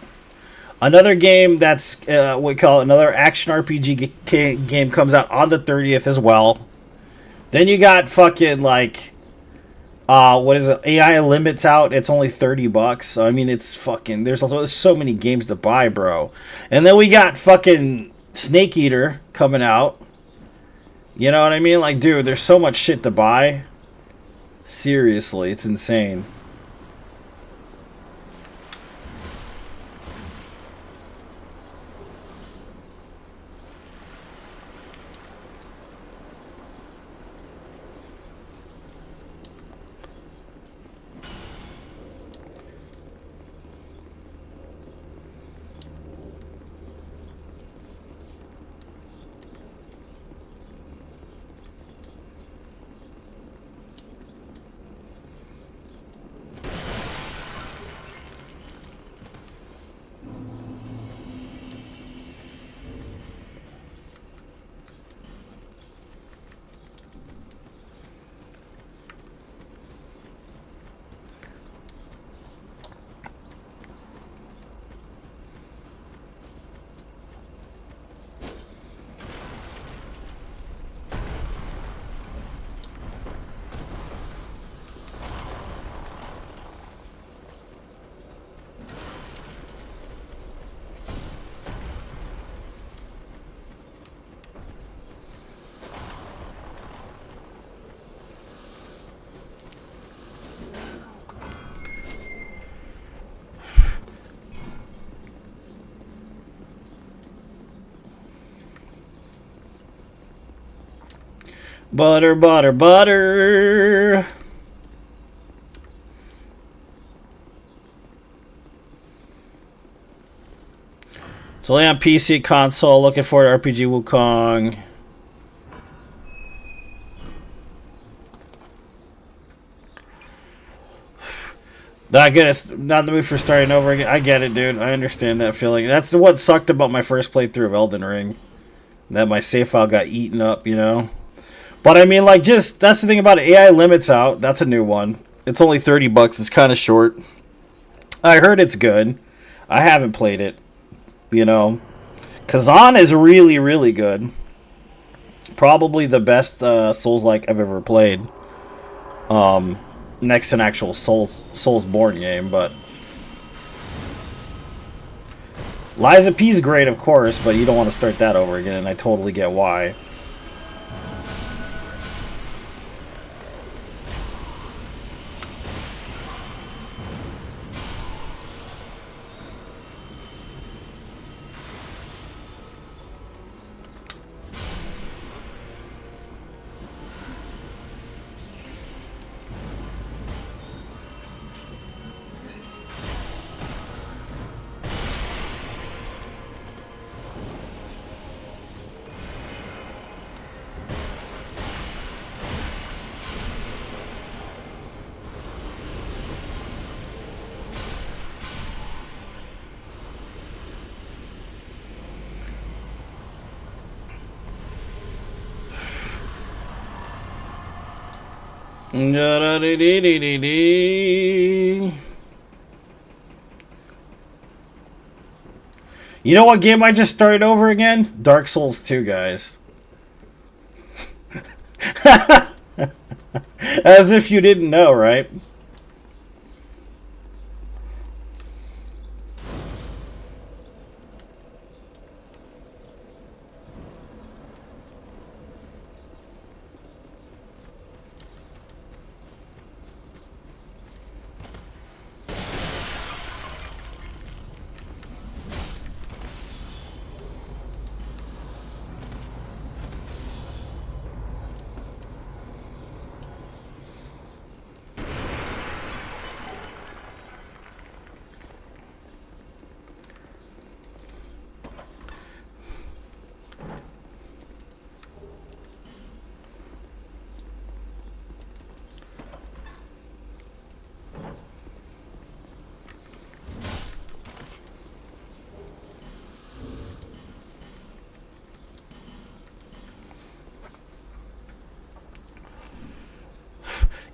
Another game that's we call it another action RPG game comes out on the 30th as well. Then you got fucking like what is it? AI Limits out. It's only $30. So, I mean, it's fucking. There's so many games to buy, bro. And then we got fucking Snake Eater coming out. You know what I mean? Like, dude, there's so much shit to buy. Seriously, it's insane. Butter, butter, butter. It's only on PC console. Looking for RPG Wukong. Not good. It's not the mood for starting over again. I get it, dude. I understand that feeling. That's what sucked about my first playthrough of Elden Ring. That my save file got eaten up, you know? But I mean, like, just that's the thing about it. AI Limits out. That's a new one. It's only $30. It's kind of short. I heard it's good. I haven't played it. You know, Kazan is really, really good. Probably the best Souls-like I've ever played. Next to an actual Soulsborne game, but Liza P's great, of course, but you don't want to start that over again, and I totally get why. You know what game I just started over again? Dark Souls 2, guys. As if you didn't know, right?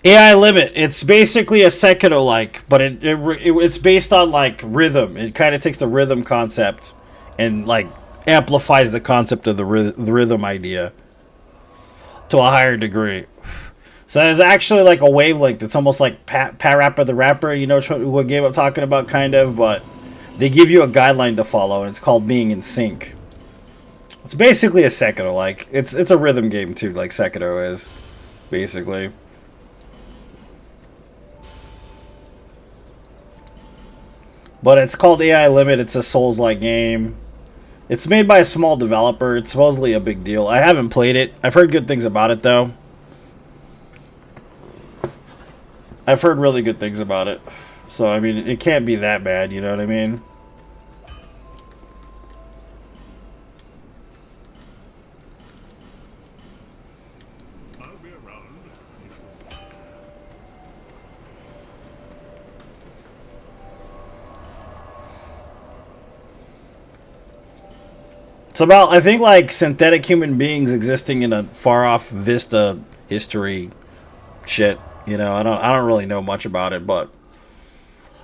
AI Limit. It's basically a Sekiro like, but it's based on like rhythm. It kind of takes the rhythm concept and like amplifies the concept of the rhythm idea to a higher degree. So there's actually like a wavelength. It's almost like Parappa the Rapper. You know what game I'm talking about, kind of, but they give you a guideline to follow, and it's called being in sync. It's basically a Sekiro like. It's a rhythm game too, like Sekiro is, basically. But it's called AI Limit. It's a Souls-like game. It's made by a small developer. It's supposedly a big deal. I haven't played it. I've heard good things about it, though. I've heard really good things about it. So, I mean, it can't be that bad, you know what I mean? I'll be around if you... It's about, I think, like, synthetic human beings existing in a far-off Vista history shit. You know, I don't really know much about it, but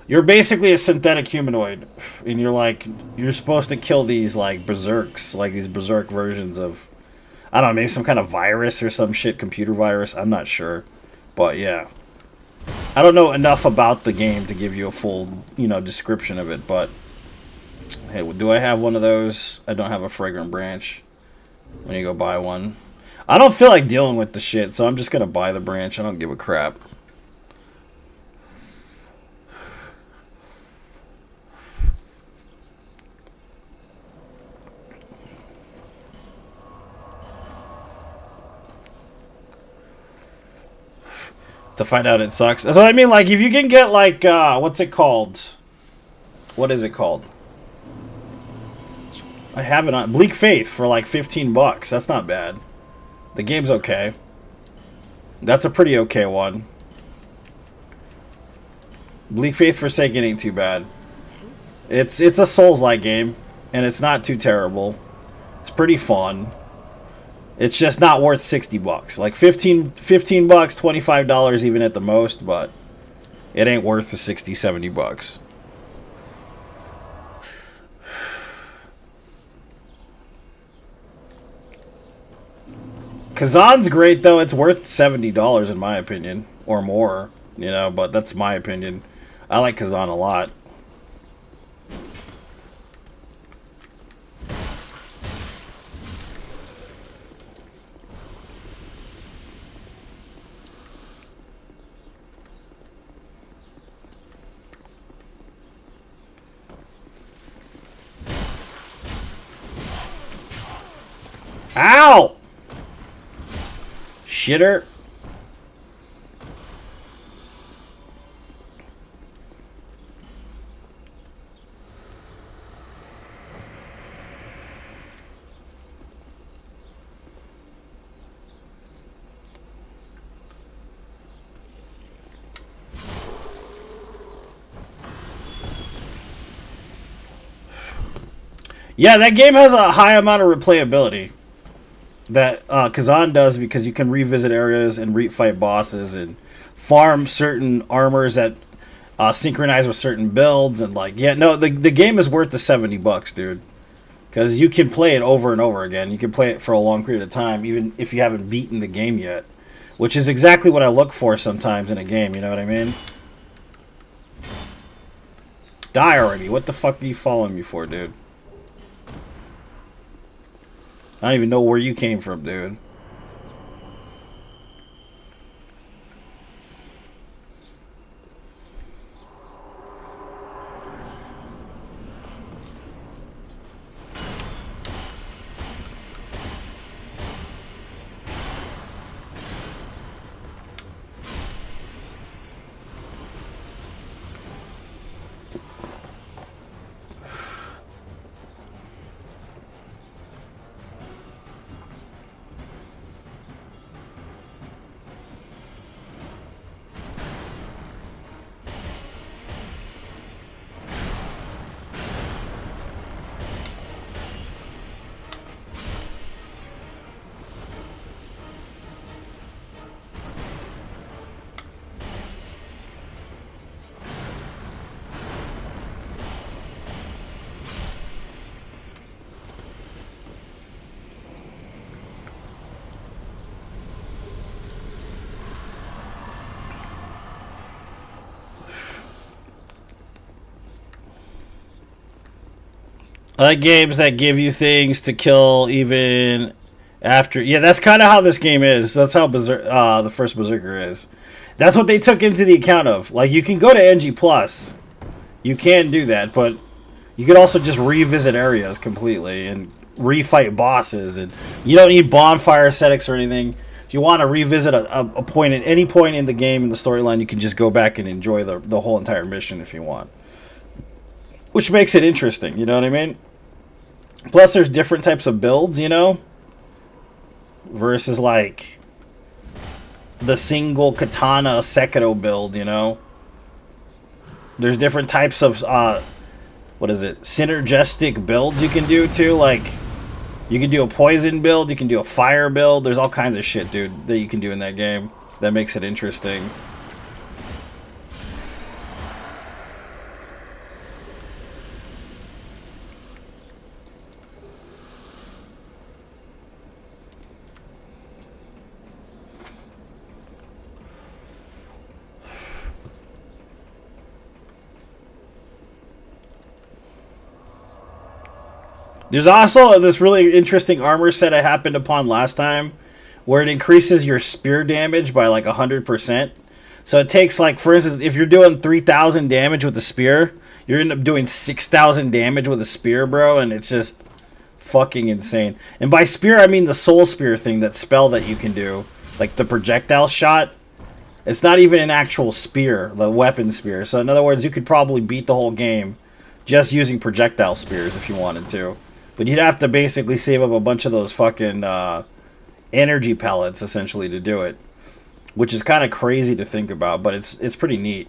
you're basically a synthetic humanoid, and you're supposed to kill these like berserks, like these berserk versions of, I don't know, maybe some kind of virus or some shit, computer virus. I'm not sure, but yeah, I don't know enough about the game to give you a full, description of it. But hey, do I have one of those? I don't have a fragrant branch. When you go buy one. I don't feel like dealing with the shit, so I'm just gonna buy the branch. I don't give a crap. To find out it sucks. So I mean, like, if you can get like, what's it called? What is it called? I have it on Bleak Faith for like $15. That's not bad. The game's okay. That's a pretty okay one. Bleak Faith Forsaken ain't too bad. It's a Souls-like game, and it's not too terrible. It's pretty fun. It's just not worth $60. Like $15, $25 even at the most, but it ain't worth the $60, $70. Kazan's great though. It's worth $70 in my opinion, or more. But that's my opinion. I like Kazan a lot. Ow! Shitter. Yeah, that game has a high amount of replayability. That Kazan does, because you can revisit areas and fight bosses and farm certain armors that synchronize with certain builds, and like, yeah, no, the game is worth the $70, dude, because you can play it over and over again. You can play it for a long period of time, even if you haven't beaten the game yet, which is exactly what I look for sometimes in a game. You know what I mean? Die already! What the fuck are you following me for, dude? I don't even know where you came from, dude. I like games that give you things to kill even after. Yeah, that's kind of how this game is. That's how the first Berserker is. That's what they took into the account of. Like, you can go to NG Plus. You can do that, but you could also just revisit areas completely and refight bosses. And you don't need bonfire aesthetics or anything. If you want to revisit a point at any point in the game in the storyline, you can just go back and enjoy the whole entire mission if you want. Which makes it interesting, you know what I mean? Plus, there's different types of builds, you know? Versus, like, the single katana Sekiro build, you know? There's different types of, what is it? Synergistic builds you can do, too. Like, you can do a poison build, you can do a fire build. There's all kinds of shit, dude, that you can do in that game. That makes it interesting. There's also this really interesting armor set I happened upon last time where it increases your spear damage by like 100%. So it takes, like, for instance, if you're doing 3,000 damage with a spear, you end up doing 6,000 damage with a spear, bro, and it's just fucking insane. And by spear, I mean the soul spear thing, that spell that you can do, like the projectile shot. It's not even an actual spear, the weapon spear. So in other words, you could probably beat the whole game just using projectile spears if you wanted to. But you'd have to basically save up a bunch of those fucking energy pellets, essentially, to do it. Which is kind of crazy to think about, but it's pretty neat.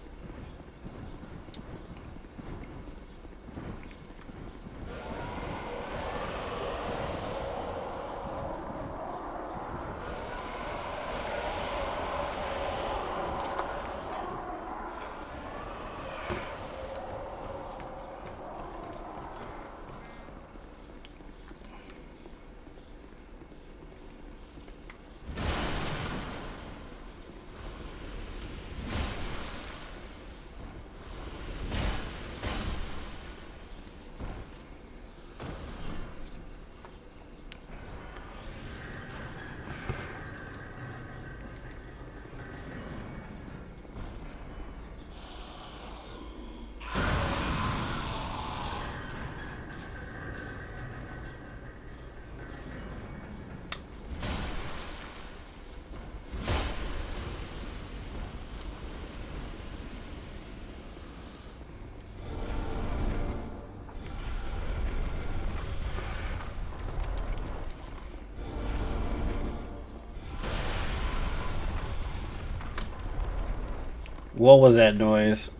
What was that noise?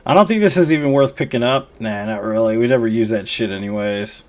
I don't think this is even worth picking up. Nah, not really. We never use that shit anyways.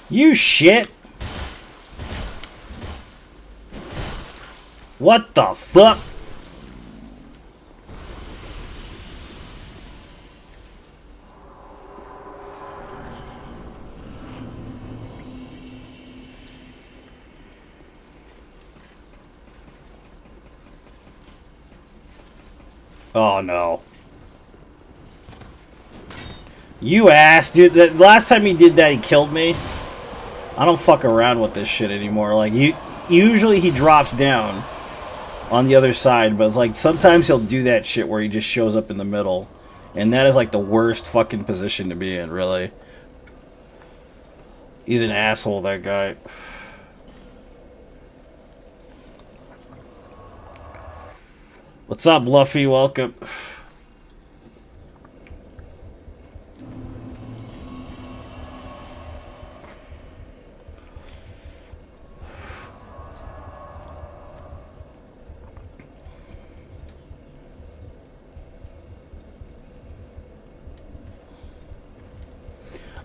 You shit! What the fuck? Oh no. You ass, dude. The last time he did that, he killed me. I don't fuck around with this shit anymore. Like, usually he drops down on the other side, but it's like sometimes he'll do that shit where he just shows up in the middle. And that is like the worst fucking position to be in, really. He's an asshole, that guy. What's up, Luffy? Welcome.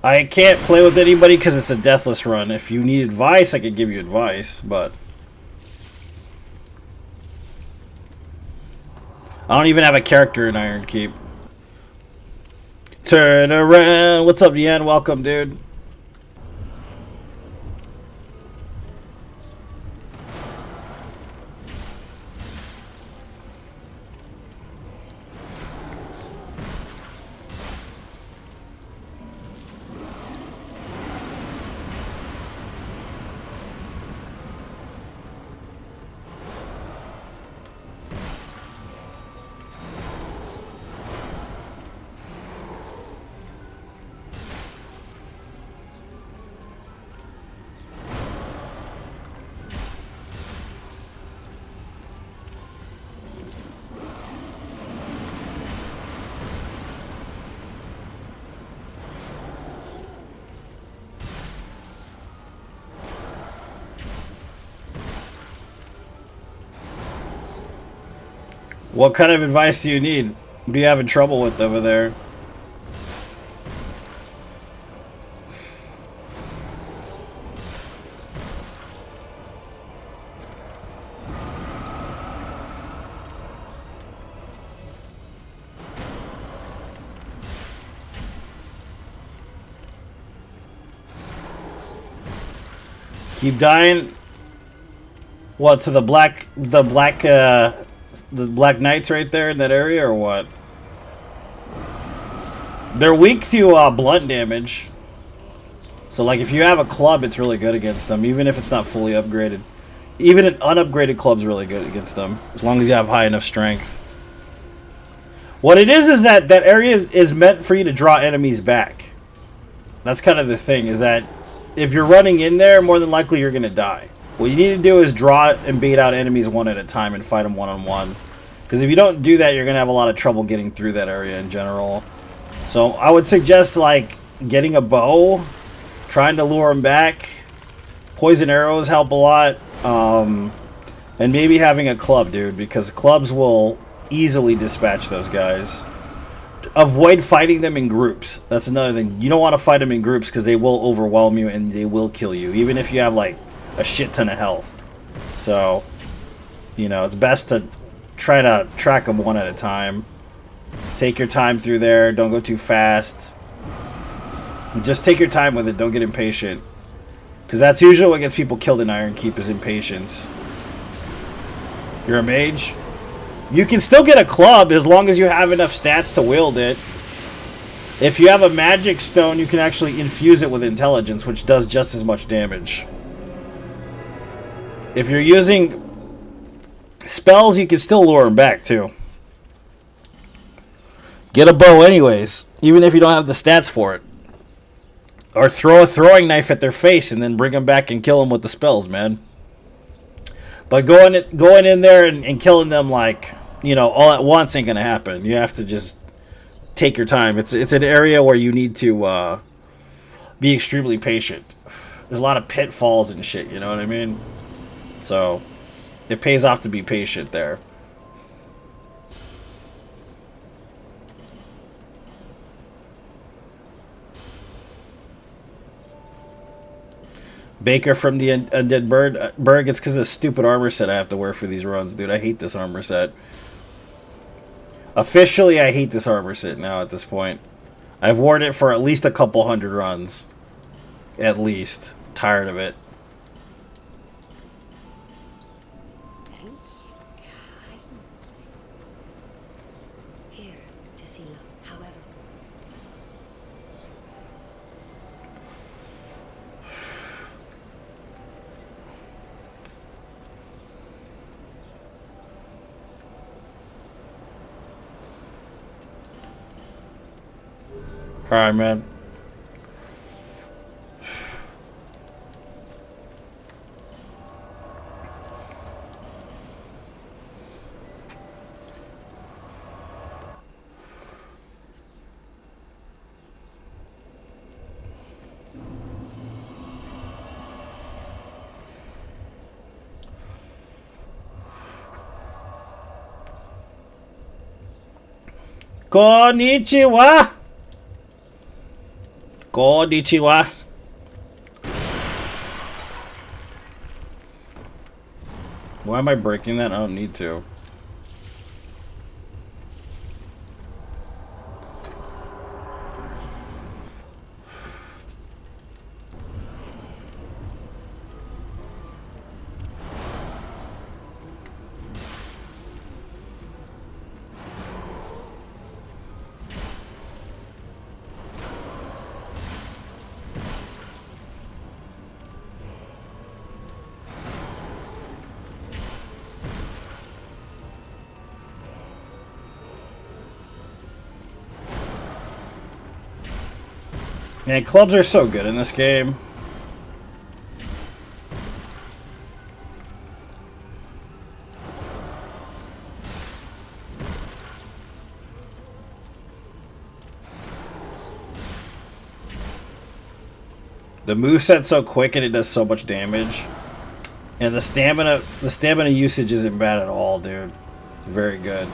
I can't play with anybody because it's a deathless run. If you need advice, I could give you advice, but I don't even have a character in Iron Keep. Turn around. What's up, Yen? Welcome, dude. What kind of advice do you need? What are you having trouble with over there? Keep dying. What, to the black knights right there in that area, or what? They're weak to blunt damage. So, like, if you have a club, it's really good against them, even if it's not fully upgraded. Even an unupgraded club's really good against them, as long as you have high enough strength. What it is that that area is meant for you to draw enemies back. That's kind of the thing, is that if you're running in there, more than likely you're going to die. What you need to do is draw and bait out enemies one at a time and fight them one-on-one. Because if you don't do that, you're going to have a lot of trouble getting through that area in general. So I would suggest, like, getting a bow, trying to lure them back. Poison arrows help a lot. And maybe having a club, dude, because clubs will easily dispatch those guys. Avoid fighting them in groups. That's another thing. You don't want to fight them in groups because they will overwhelm you and they will kill you, even if you have, like, a shit ton of health. So, you know, it's best to try to track them one at a time. Take your time through there. Don't go too fast. Just take your time with it. Don't get impatient. Because that's usually what gets people killed in Iron Keep, is impatience. You're a mage? You can still get a club as long as you have enough stats to wield it. If you have a magic stone, you can actually infuse it with intelligence, which does just as much damage. If you're using spells, you can still lure them back, too. Get a bow anyways, even if you don't have the stats for it. Or throw a throwing knife at their face and then bring them back and kill them with the spells, man. But going in there and killing them, like, you know, all at once ain't going to happen. You have to just take your time. It's an area where you need to be extremely patient. There's a lot of pitfalls and shit, you know what I mean? So, it pays off to be patient there. Baker from the Undead Berg, it's because of this stupid armor set I have to wear for these runs, dude. I hate this armor set. Officially, I hate this armor set now at this point. I've worn it for at least a couple hundred runs. At least. Tired of it. Alright, man. Konnichiwa! Konnichiwa. Why am I breaking that? I don't need to. Man, clubs are so good in this game. The moveset's so quick and it does so much damage. And the stamina usage isn't bad at all, dude. It's very good.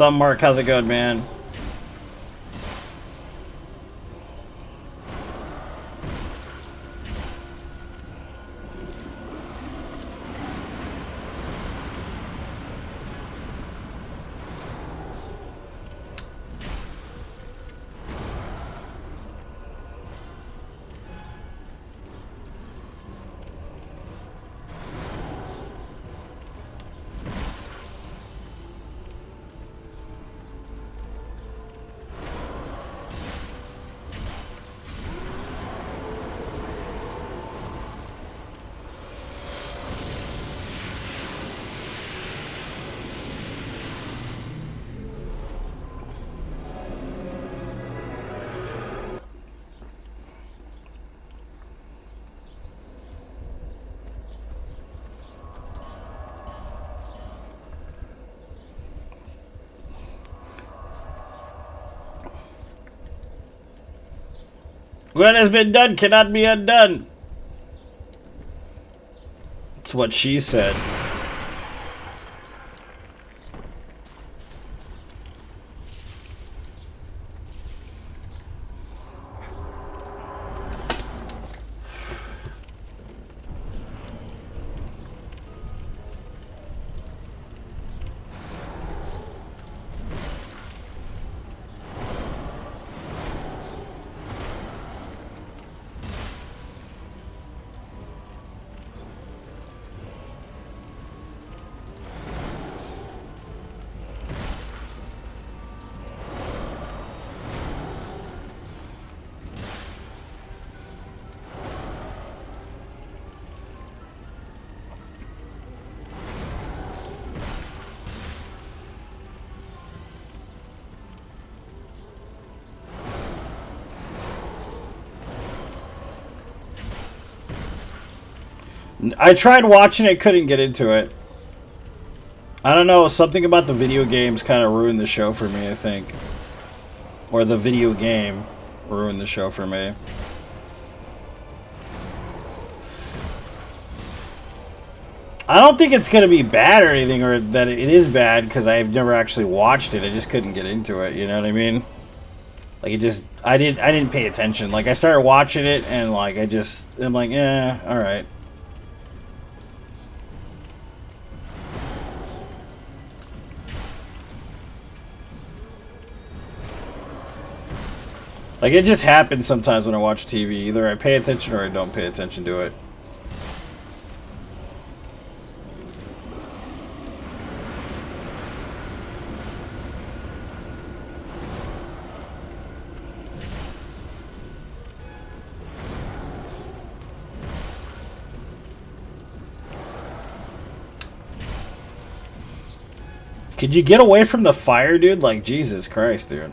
What's up, Mark? How's it going, man? What has been done cannot be undone. That's what she said. I tried watching it, couldn't get into it. I don't know, something about the video games kind of ruined the show for me, I think. Or the video game ruined the show for me. I don't think it's going to be bad or anything, or that it is bad, because I've never actually watched it. I just couldn't get into it, you know what I mean? Like, it just, I didn't pay attention. Like, I started watching it, and like, I'm like, yeah, alright. Like, it just happens sometimes when I watch TV. Either I pay attention or I don't pay attention to it. Could you get away from the fire, dude? Like, Jesus Christ, dude.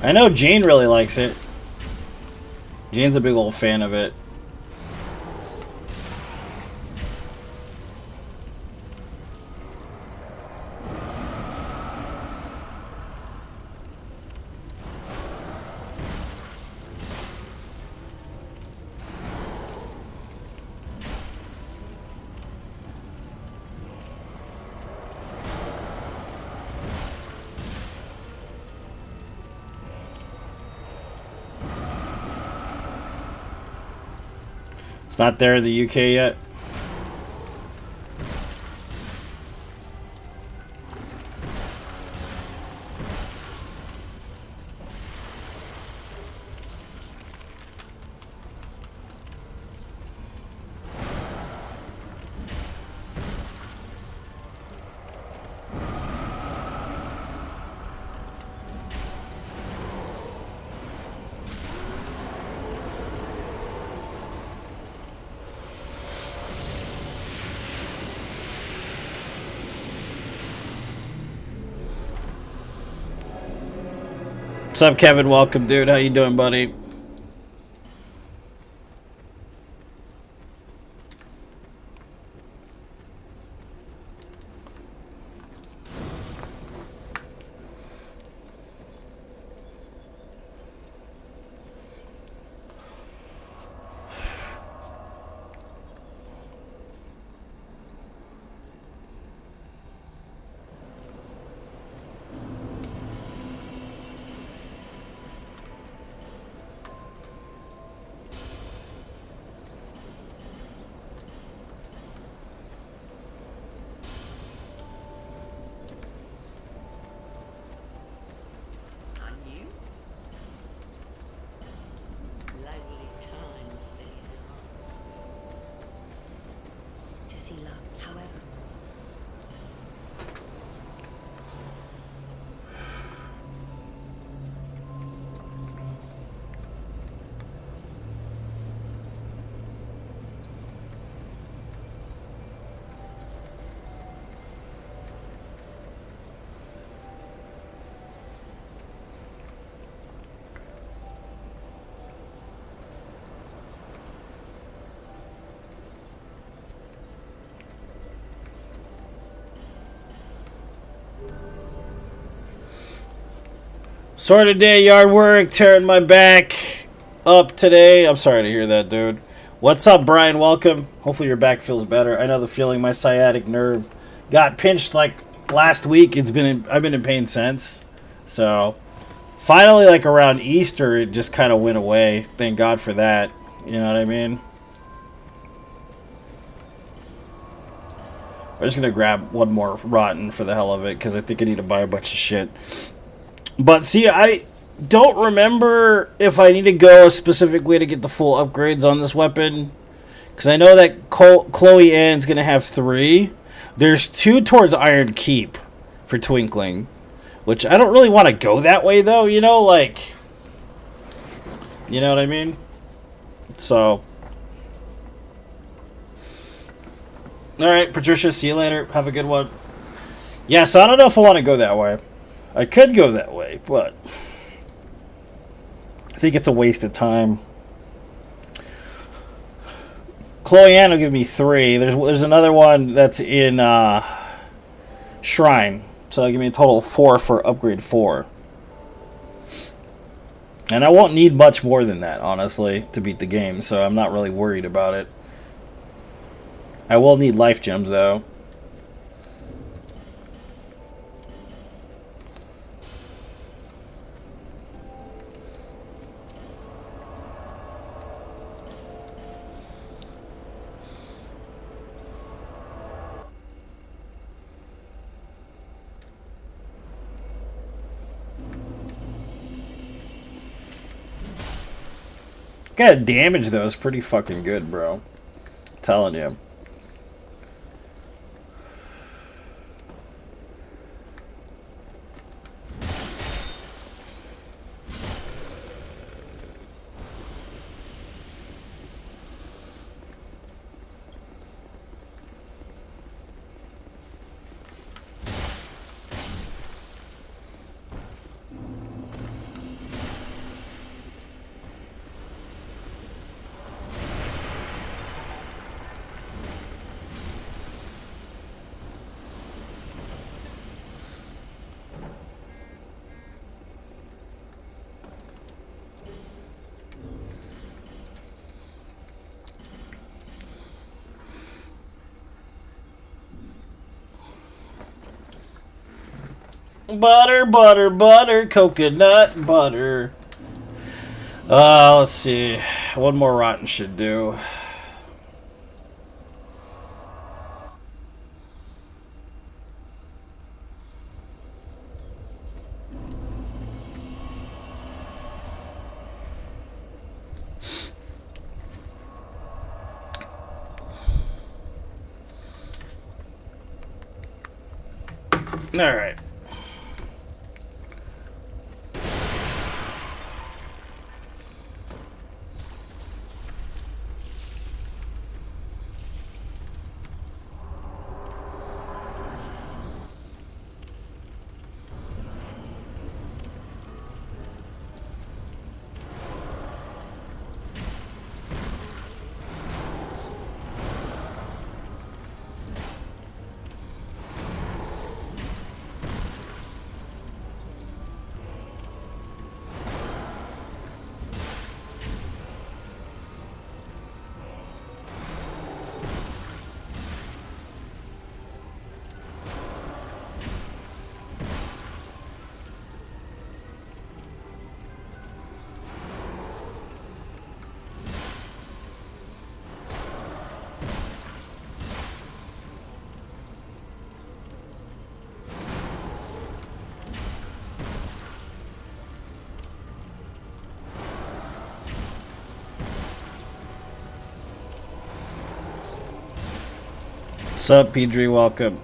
I know Jane really likes it. Jane's a big old fan of it. Not there in the UK yet. What's up, Kevin? Welcome, dude. How you doing, buddy? Sort of day, yard work, tearing my back up today. I'm sorry to hear that, dude. What's up, Brian? Welcome. Hopefully your back feels better. I know the feeling. My sciatic nerve got pinched like last week. I've been in pain since. So finally, like around Easter, it just kind of went away. Thank God for that. You know what I mean? I'm just gonna grab one more rotten for the hell of it because I think I need to buy a bunch of shit. But see, I don't remember if I need to go a specific way to get the full upgrades on this weapon. Because I know that Chloe Ann's going to have 3. There's 2 towards Iron Keep for Twinkling. Which I don't really want to go that way, though. You know, like... You know what I mean? So... Alright, Patricia, see you later. Have a good one. Yeah, so I don't know if I want to go that way. I could go that way, but I think it's a waste of time. Chloe Ann will give me 3. There's another one that's in Shrine, so that'll give me a total of 4 for upgrade 4. And I won't need much more than that, honestly, to beat the game, so I'm not really worried about it. I will need life gems, though. Got damage though. It's pretty fucking good, bro. I'm telling you. Butter, butter, butter, coconut butter. Let's see. One more rotten should do. All right. What's up, Pedri? Welcome.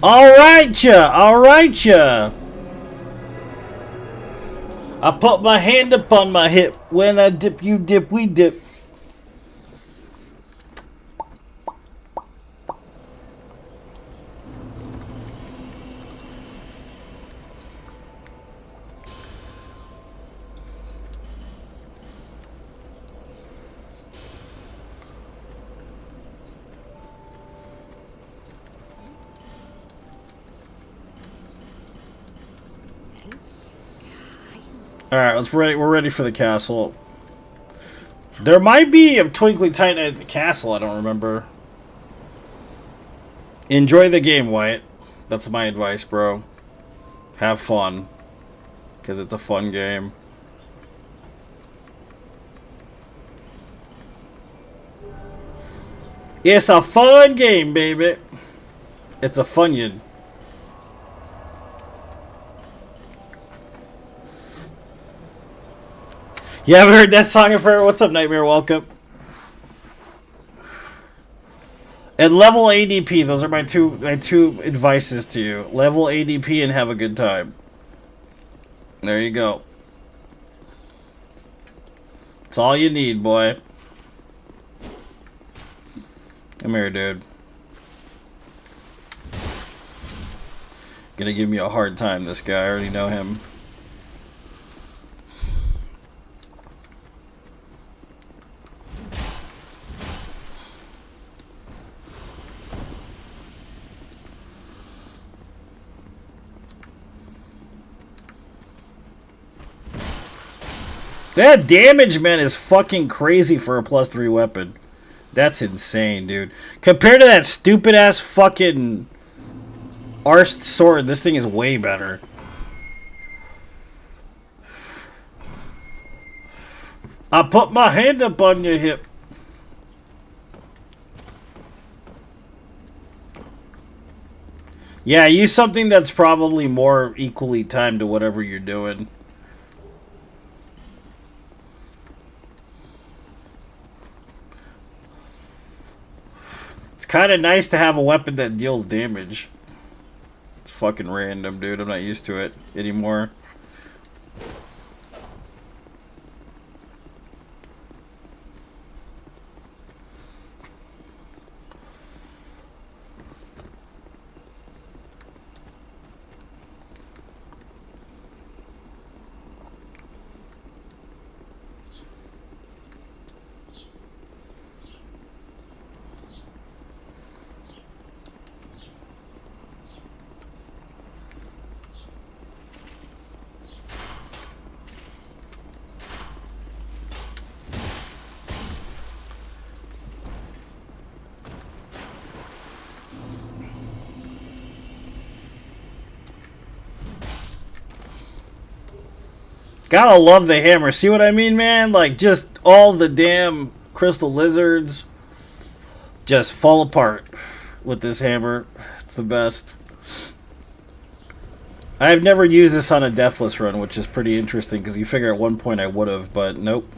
All right, ya. I put my hand upon my hip. When I dip, you dip, we dip. Alright, we're ready for the castle. There might be a Twinkling Titan at the castle, I don't remember. Enjoy the game, Wyatt. That's my advice, bro. Have fun. because it's a fun game. It's a fun game, baby. It's a funyun. You haven't heard that song in forever? What's up, Nightmare? Welcome. And level ADP. Those are my two advices to you. Level ADP and have a good time. There you go. It's all you need, boy. Come here, dude. Gonna give me a hard time, this guy. I already know him. That damage, man, is fucking crazy for a +3 weapon. That's insane, dude. Compared to that stupid-ass fucking arsed sword, this thing is way better. I put my hand up on your hip. Yeah, use something that's probably more equally timed to whatever you're doing. It's kind of nice to have a weapon that deals damage. It's fucking random, dude. I'm not used to it anymore. Gotta love the hammer. See what I mean, man? Like, just all the damn crystal lizards just fall apart with this hammer. It's the best. I've never used this on a Deathless run, which is pretty interesting, because you figure at one point I would have, but nope.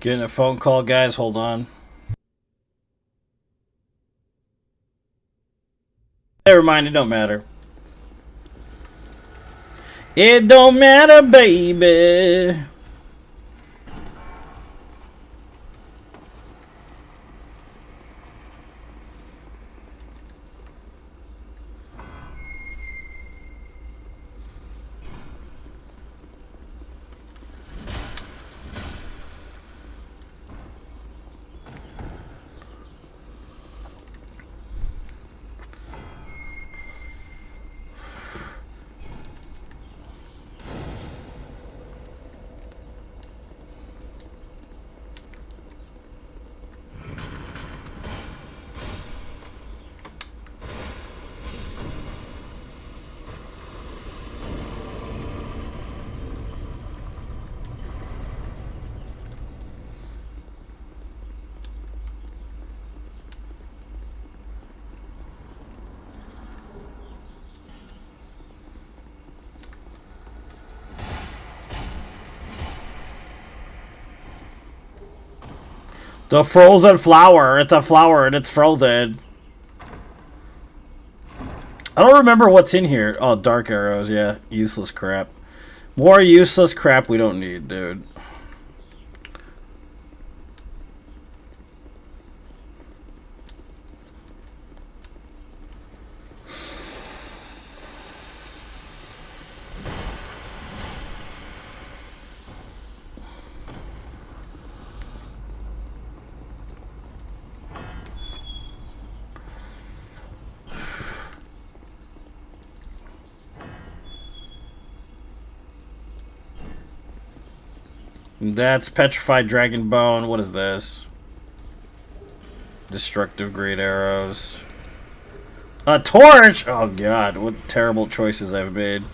Getting a phone call, guys. Hold on. Never mind, it don't matter. It don't matter, baby. The frozen flower. It's a flower and it's frozen. I don't remember what's in here. Oh, dark arrows. Yeah, useless crap. More useless crap we don't need, dude. That's petrified dragon bone. What is this? Destructive great arrows. A torch! Oh god, what terrible choices I've made.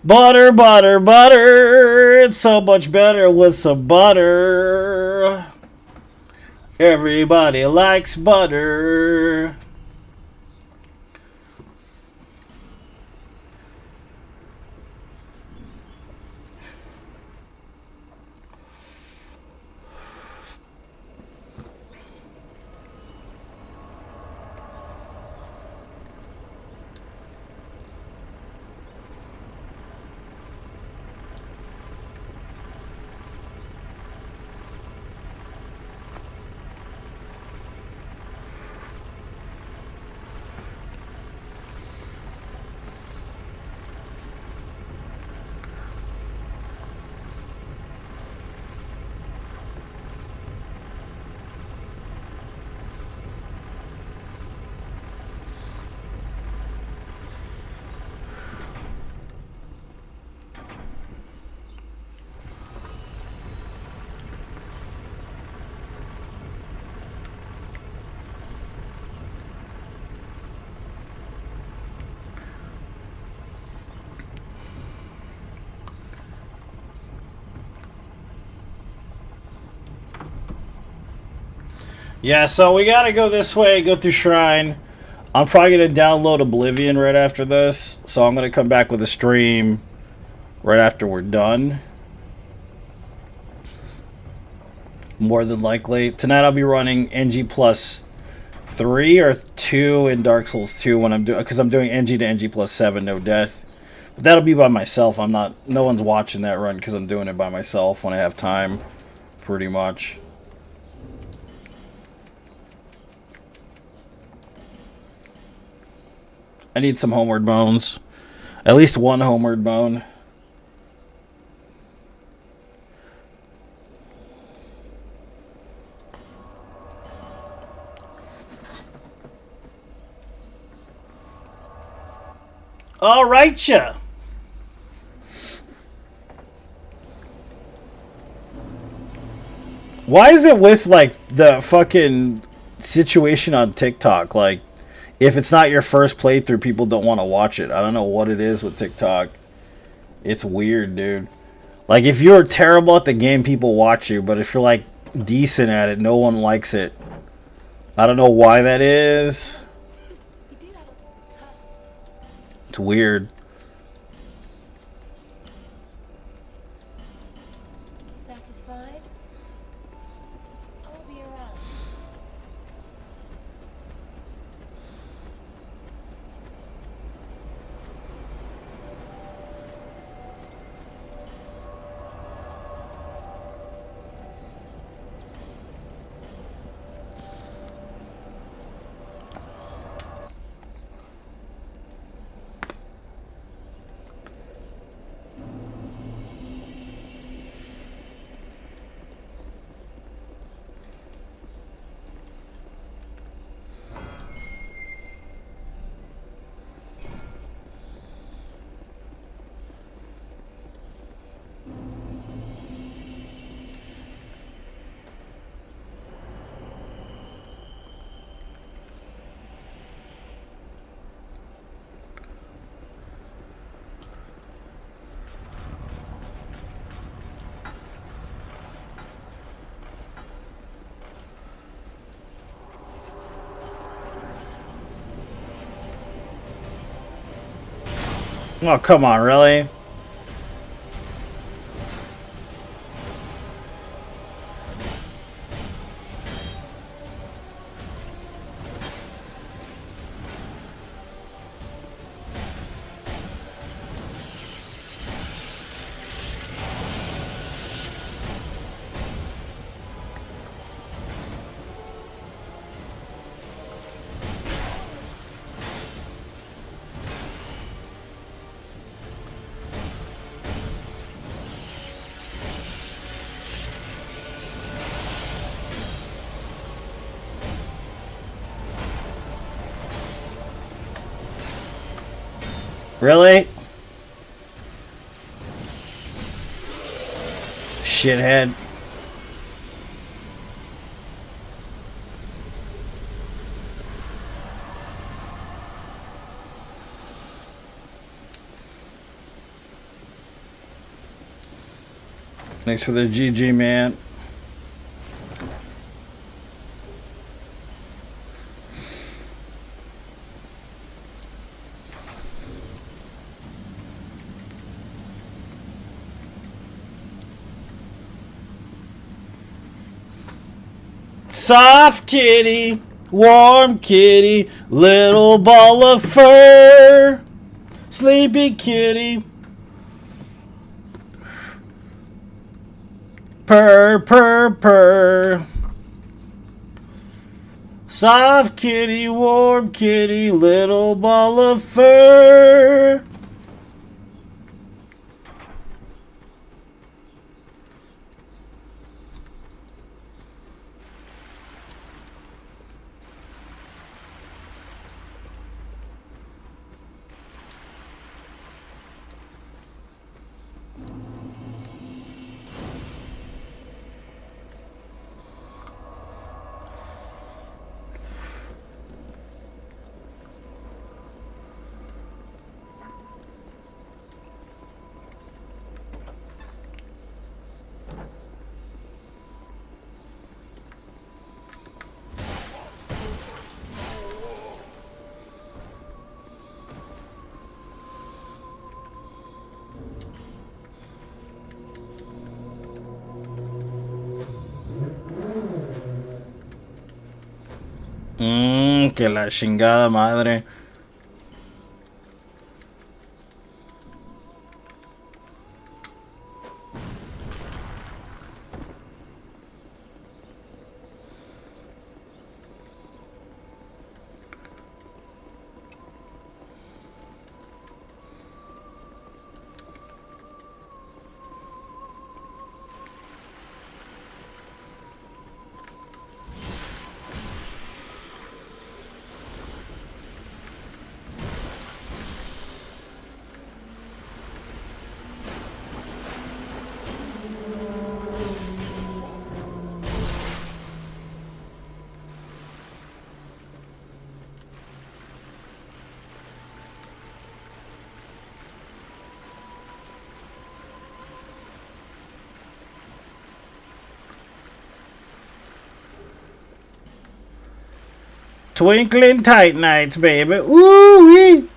Butter, butter, butter. It's so much better with some butter. Everybody likes butter. Yeah, so we gotta go this way, go through Shrine. I'm probably gonna download Oblivion right after this, so I'm gonna come back with a stream right after we're done. More than likely. Tonight I'll be running NG Plus 3 or 2 in Dark Souls 2 when I'm doing, because I'm doing NG to NG plus 7, no death. But that'll be by myself. I'm not. No one's watching that run because I'm doing it by myself when I have time, pretty much. I need some homeward bones. At least one homeward bone. All right, ya. Why is it with like the fucking situation on TikTok? Like, if it's not your first playthrough, people don't want to watch it. I don't know what it is with TikTok. It's weird, dude. Like, if you're terrible at the game, people watch you. But if you're like decent at it, no one likes it. I don't know why that is. It's weird. Satisfied? I'll be around. Oh, come on, really? Really? Shithead. Thanks for the GG, man. Soft kitty, warm kitty, little ball of fur, sleepy kitty. Purr, purr, purr. Soft kitty, warm kitty, little ball of fur. Mm. Que la chingada madre. Twinkling Titanites, baby. Ooh wee.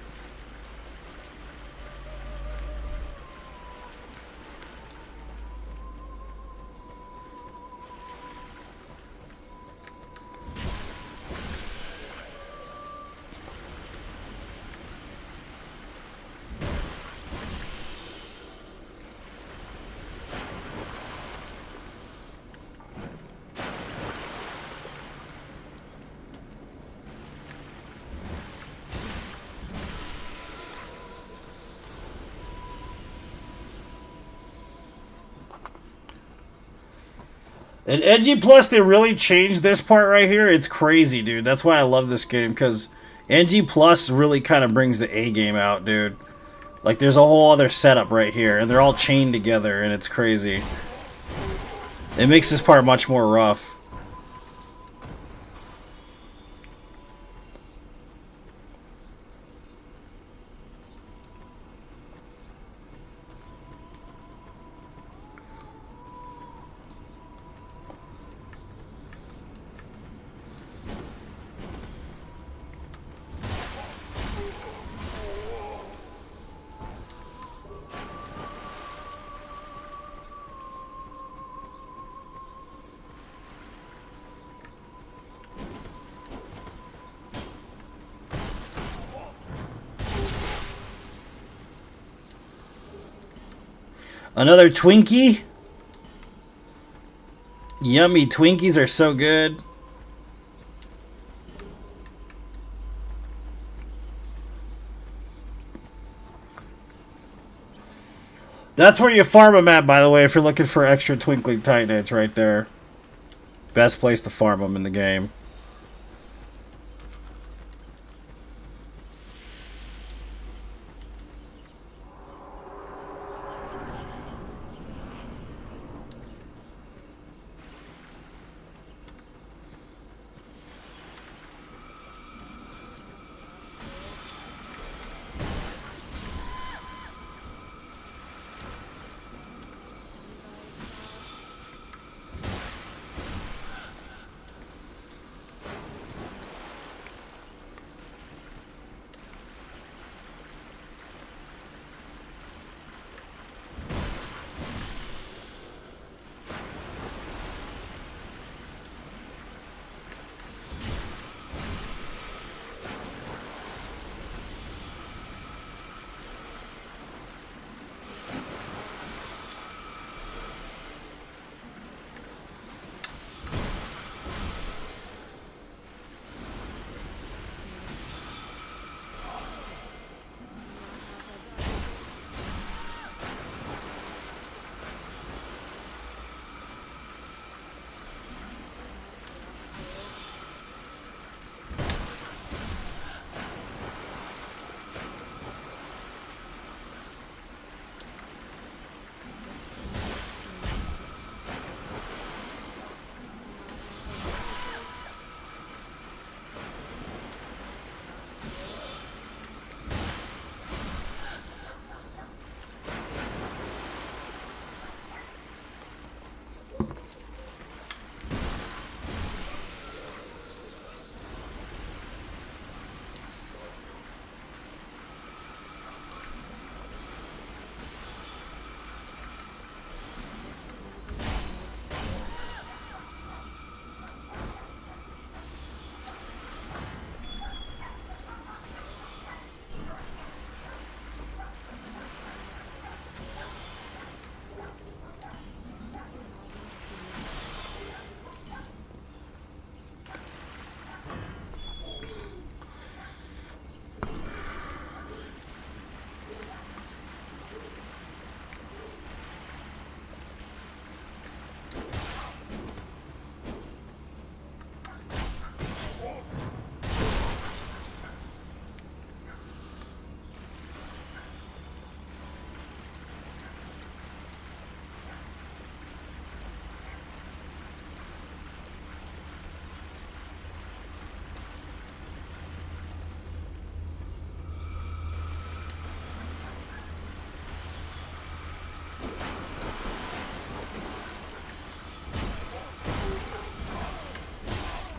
And NG Plus, they really changed this part right here. It's crazy, dude. That's why I love this game, because NG Plus really kind of brings the A game out, dude. Like, there's a whole other setup right here, and they're all chained together, and it's crazy. It makes this part much more rough. Another Twinkie? Yummy Twinkies are so good. That's where you farm them at, by the way, if you're looking for extra Twinkling Titanites right there. Best place to farm them in the game.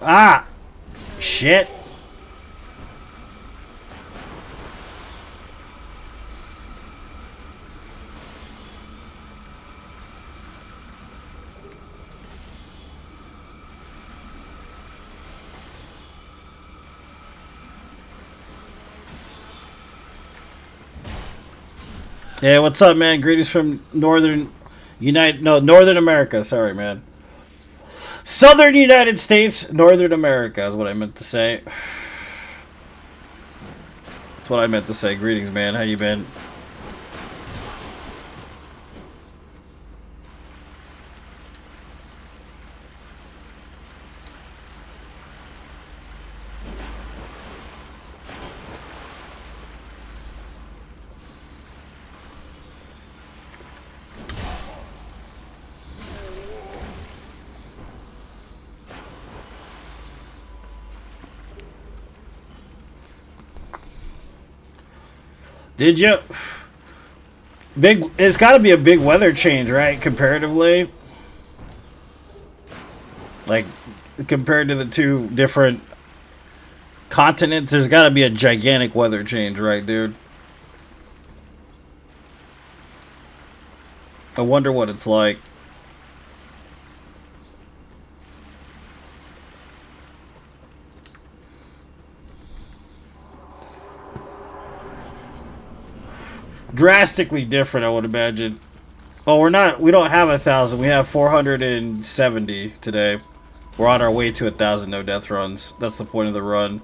Ah! Shit. Yeah, what's up, man? Greetings from Northern America. Sorry, man. Southern United States, Northern America is what I meant to say. That's what I meant to say. Greetings, man. How you been? Did you? Big. It's got to be a big weather change, right? Comparatively, like compared to the two different continents, there's got to be a gigantic weather change, right, dude? I wonder what it's like. Drastically different, I would imagine. Oh, we don't have 1,000. We have 470 today. We're on our way to 1,000 no death runs. That's the point of the run.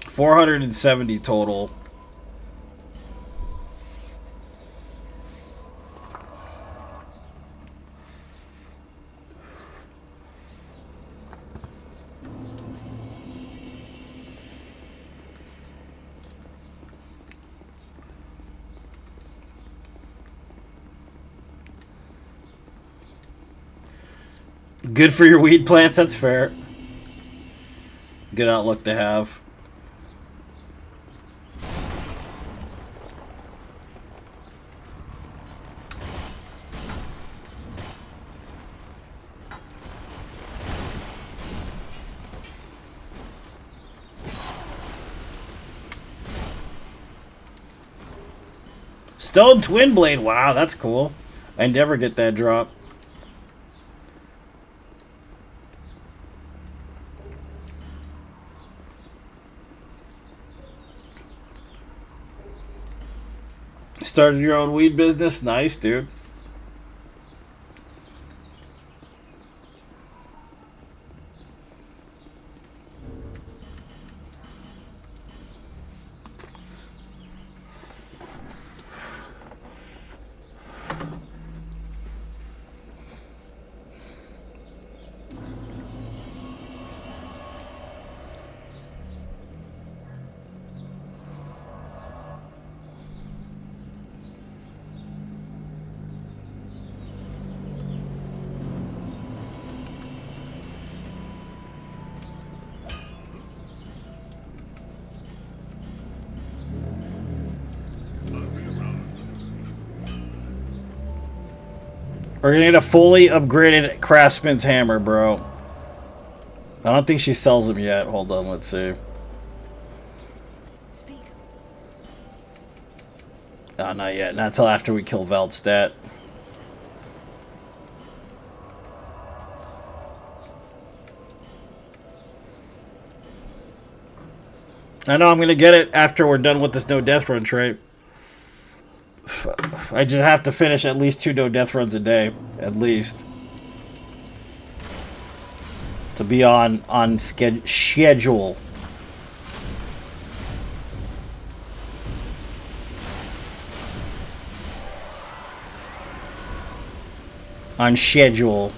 470 total. Good for your weed plants, that's fair. Good outlook to have. Stone Twin Blade, wow, that's cool. I never get that drop. Started your own weed business? Nice, dude. We're gonna get a fully upgraded Craftsman's Hammer, bro. I don't think she sells them yet. Hold on, let's see. Speak. Oh, not yet. Not till after we kill Veldstat. I know I'm gonna get it after we're done with this no death run trait. I just have to finish at least 2 no death runs a day, at least, to be on schedule. On schedule.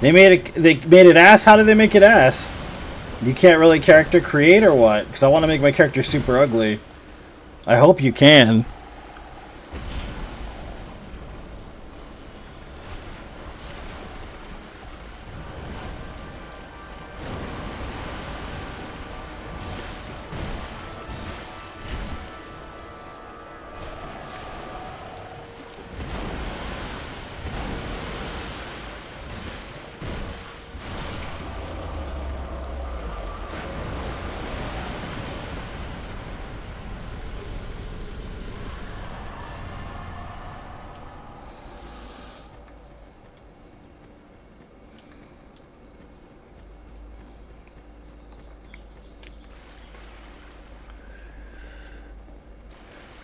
They made it ass. How did they make it ass? You can't really character create or what? Because I want to make my character super ugly. I hope you can.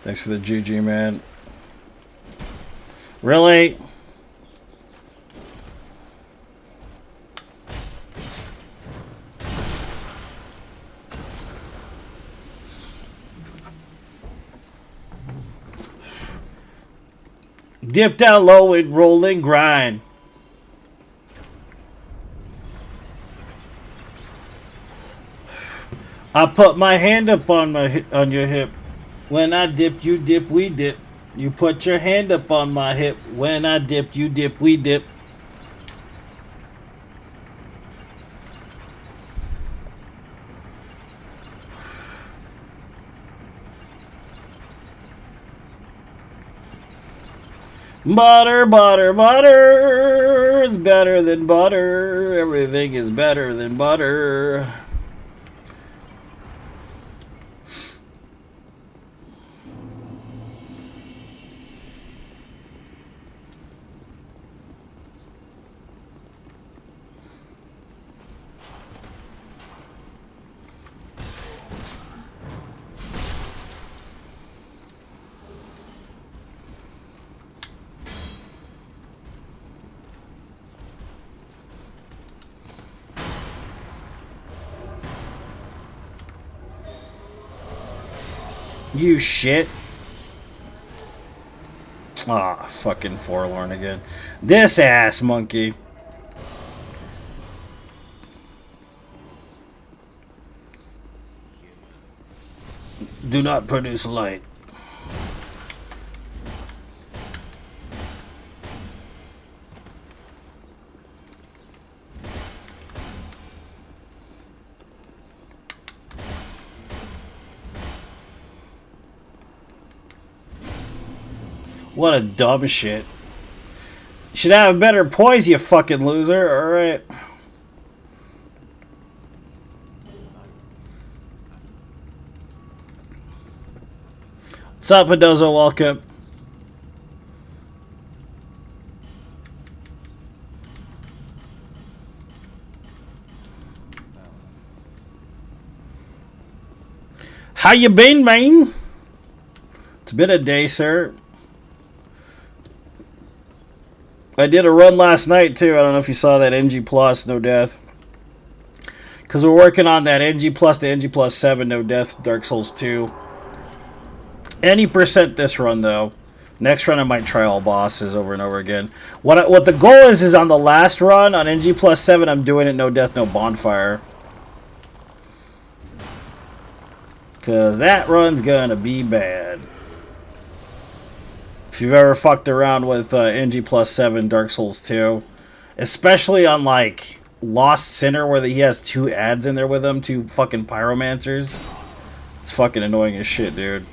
Thanks for the GG, man. Really? Dip down low and roll and grind. I put my hand up on your hip. When I dip, you dip, we dip. You put your hand up on my hip. When I dip, you dip, we dip. Butter, butter, butter. It's better than butter. Everything is better than butter. You shit. Ah, oh, fucking forlorn again. This ass monkey. Do not produce light. What a dumb shit. You should have better poise, you fucking loser. Alright. What's up, Mendoza? Welcome. How you been, man? It's been a day, sir. I did a run last night, too. I don't know if you saw that NG Plus, No Death. Because we're working on that NG Plus to NG Plus 7, No Death, Dark Souls 2. Any percent this run, though. Next run, I might try all bosses over and over again. What the goal is on the last run, on NG Plus 7, I'm doing it No Death, No Bonfire. Because that run's gonna be bad. If you've ever fucked around with NG Plus 7 Dark Souls 2, especially on like Lost Sinner where he has 2 ads in there with him, 2 fucking pyromancers, it's fucking annoying as shit, dude.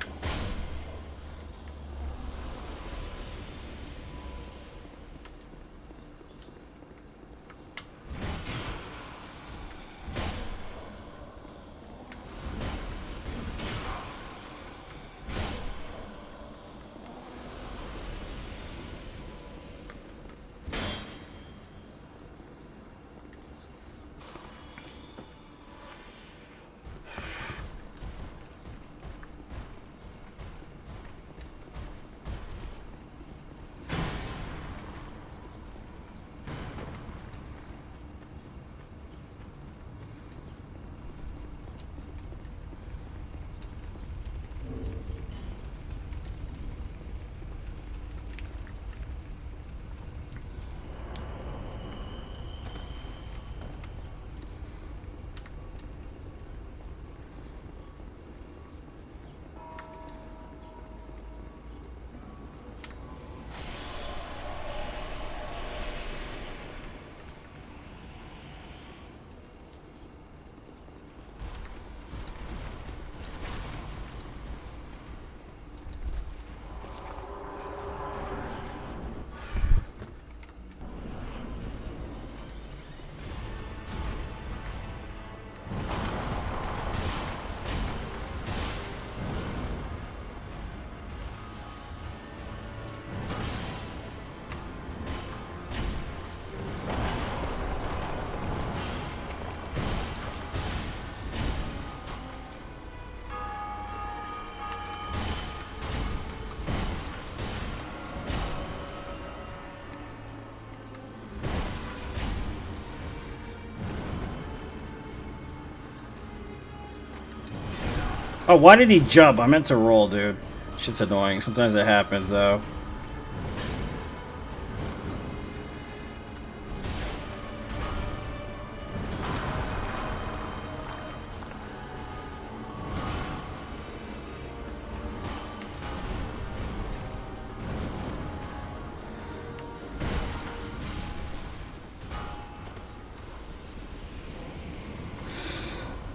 Oh, why did he jump? I meant to roll, dude. Shit's annoying. Sometimes it happens, though.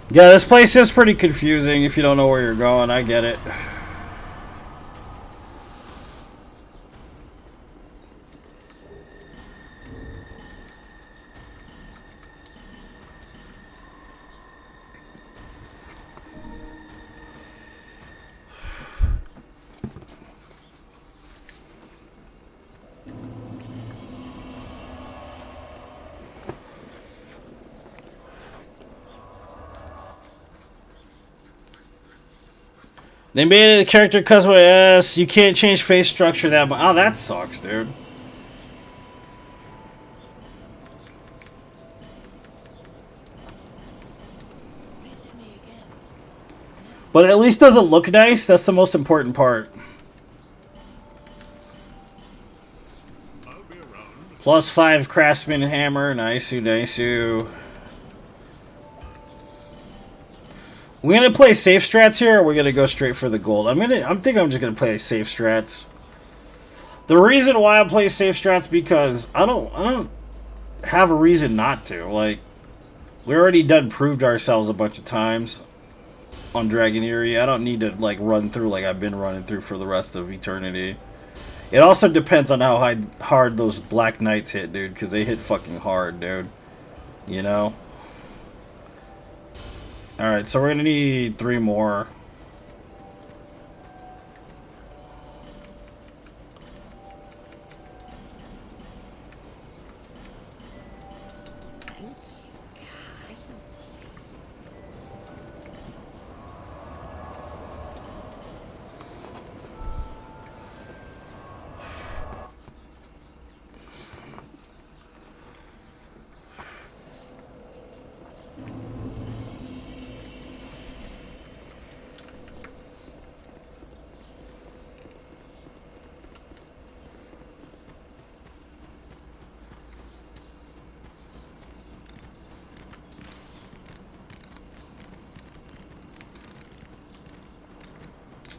Yeah, this place is pretty confusing if you don't know where you're going. I get it. They made the character custom. Yes, you can't change face structure that much. Oh, that sucks, dude. Visit me again. But it at least doesn't look nice. That's the most important part. I'll be around. +5 craftsman hammer. Nice-oo, nice-oo. We gonna play safe strats here, or we gonna go straight for the gold? I'm thinking I'm just gonna play safe strats. The reason why I play safe strats because I don't have a reason not to. Like, we already done proved ourselves a bunch of times on Dragon Eerie. I don't need to like run through like I've been running through for the rest of eternity. It also depends on how hard those Black Knights hit, dude, because they hit fucking hard, dude. You know. Alright, so we're gonna need 3 more.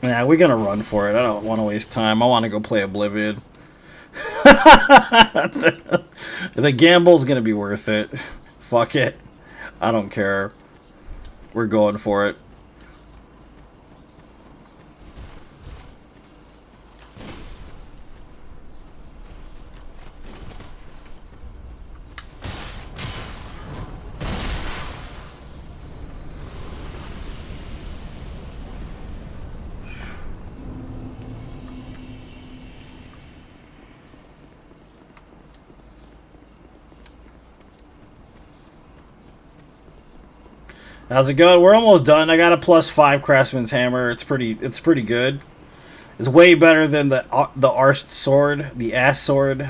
Yeah, we're gonna run for it. I don't want to waste time. I want to go play Oblivion. The gamble's gonna be worth it. Fuck it. I don't care. We're going for it. How's it going? We're almost done. I got a +5 craftsman's hammer. It's pretty good. It's way better than the Arst sword, the ass sword,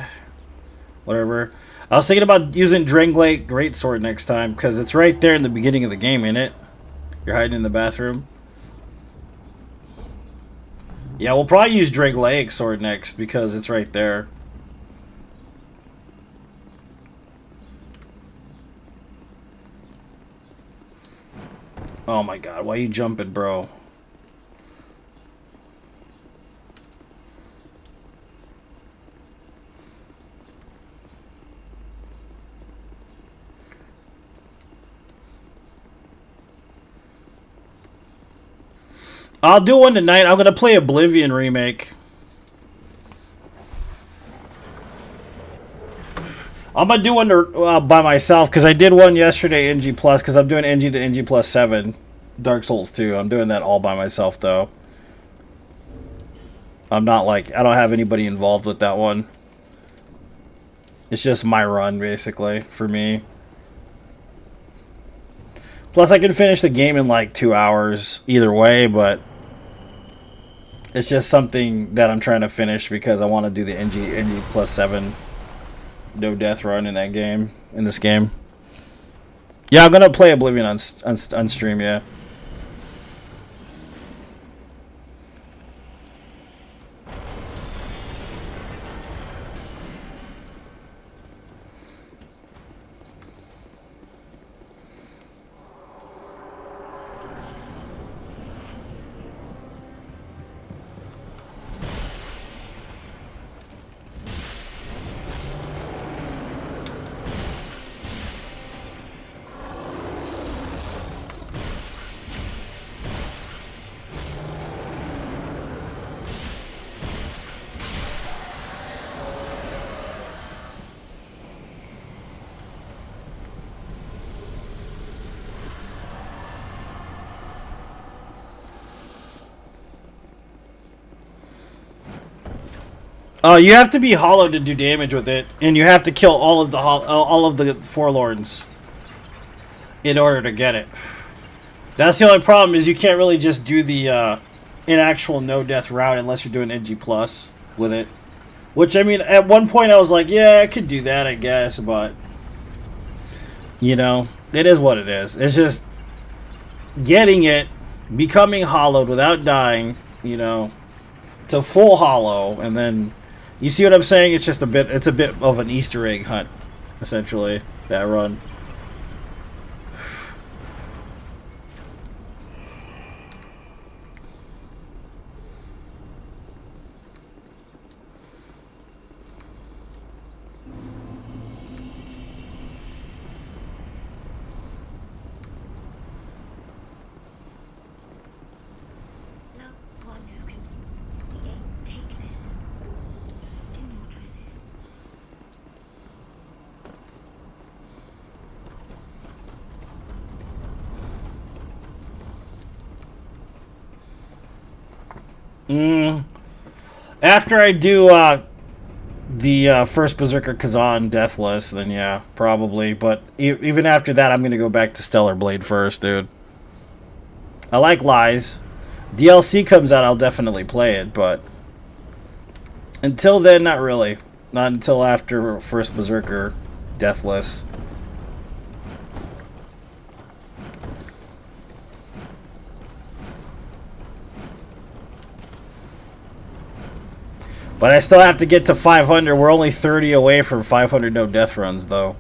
whatever. I was thinking about using Drangleic Greatsword next time because it's right there in the beginning of the game, ain't it? You're hiding in the bathroom. Yeah, we'll probably use Drangleic sword next because it's right there. Oh my god, why are you jumping, bro? I'll do one tonight. I'm gonna play Oblivion Remake. I'm gonna do one by myself because I did one yesterday, NG Plus, because I'm doing NG to NG Plus 7, Dark Souls 2. I'm doing that all by myself though. I'm not like, I don't have anybody involved with that one. It's just my run basically for me. Plus I can finish the game in like 2 hours either way, but it's just something that I'm trying to finish because I want to do the NG Plus 7 no death run in that game, in this game. Yeah, I'm gonna play Oblivion on stream, yeah. Oh, you have to be hollow to do damage with it, and you have to kill all of the forlorns in order to get it. That's the only problem is you can't really just do the an actual no death route unless you're doing NG plus with it. Which I mean, at one point I was like, yeah, I could do that, I guess, but you know, it is what it is. It's just getting it, becoming hollowed without dying, you know, to full hollow, and then you see what I'm saying? It's just it's a bit of an Easter egg hunt, essentially, that run. Love one who can take this. Do not resist. After I do the first Berserker Kazan Deathless, then yeah, probably. But even after that, I'm gonna go back to Stellar Blade first, dude. I like Lies. DLC comes out, I'll definitely play it, but until then, not really. Not until after first Berserker Deathless. But I still have to get to 500. We're only 30 away from 500 no death runs, though.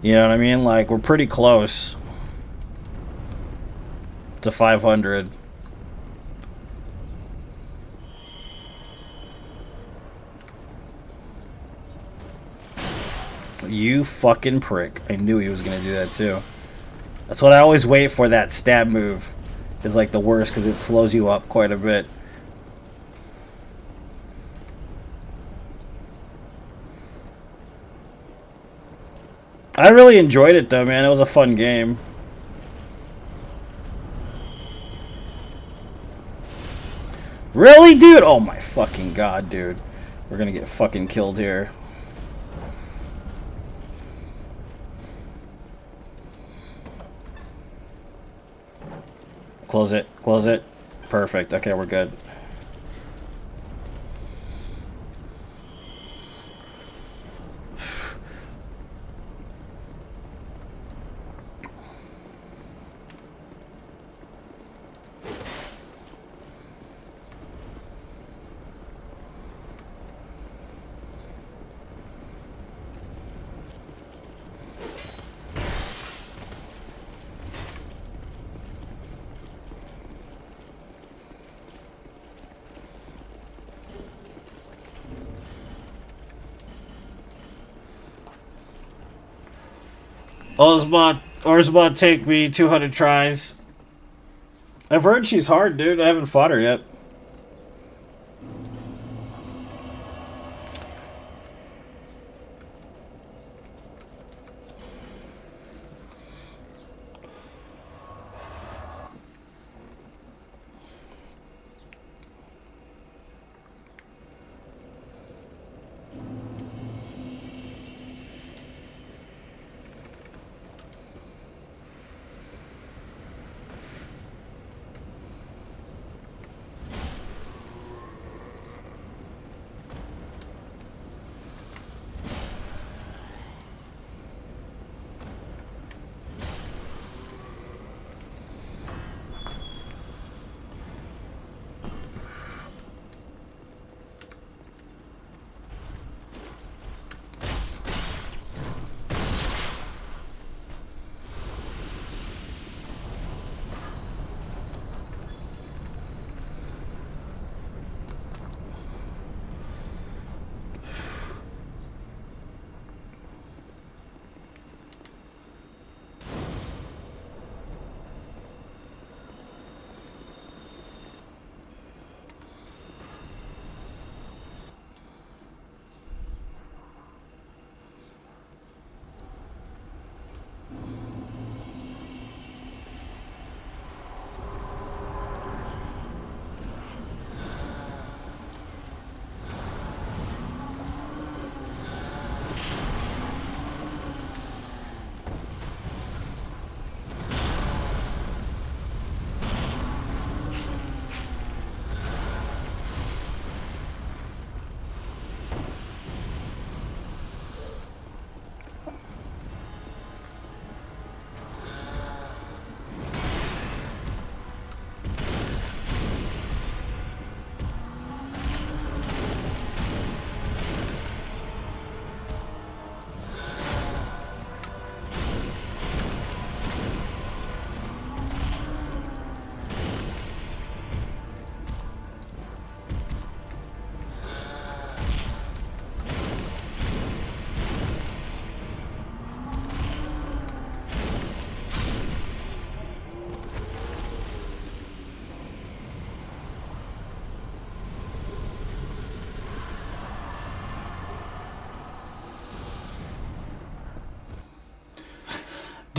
You know what I mean? Like, we're pretty close to 500. You fucking prick. I knew he was going to do that, too. That's what I always wait for, that stab move. Is like the worst, because it slows you up quite a bit. I really enjoyed it though, man. It was a fun game. Really, dude? Oh my fucking god, dude. We're gonna get fucking killed here. Close it. Close it. Perfect. Okay, we're good. Orzabot take me 200 tries. I've heard she's hard, dude. I haven't fought her yet.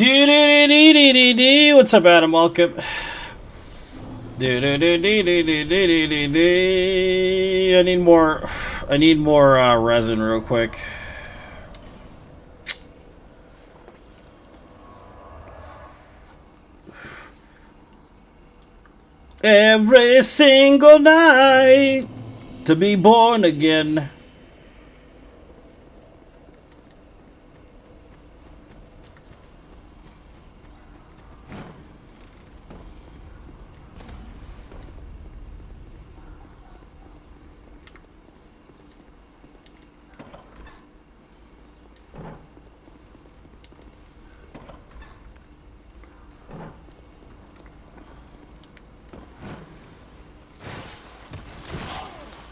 What's up, Adam? Welcome. I need more. I need more resin, real quick. Every single night to be born again.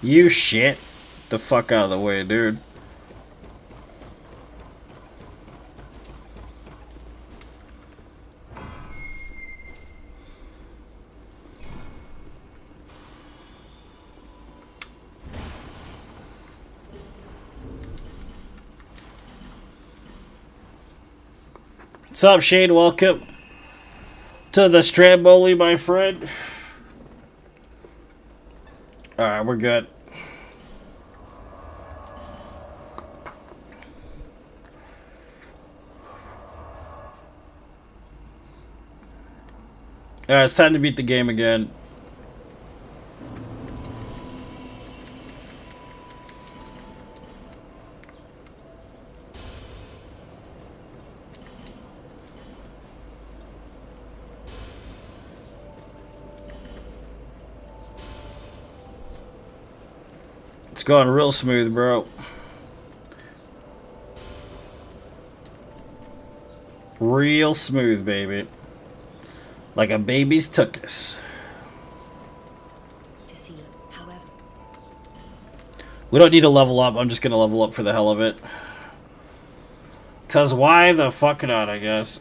You shit. The fuck out of the way, dude. What's up, Shane? Welcome to the Stramboli, my friend. Alright, we're good. Alright, it's time to beat the game again. It's going real smooth, bro. Real smooth, baby. Like a baby's tuchus. To see, however, We don't need to level up. I'm just gonna level up for the hell of it. Cause why the fuck not, I guess.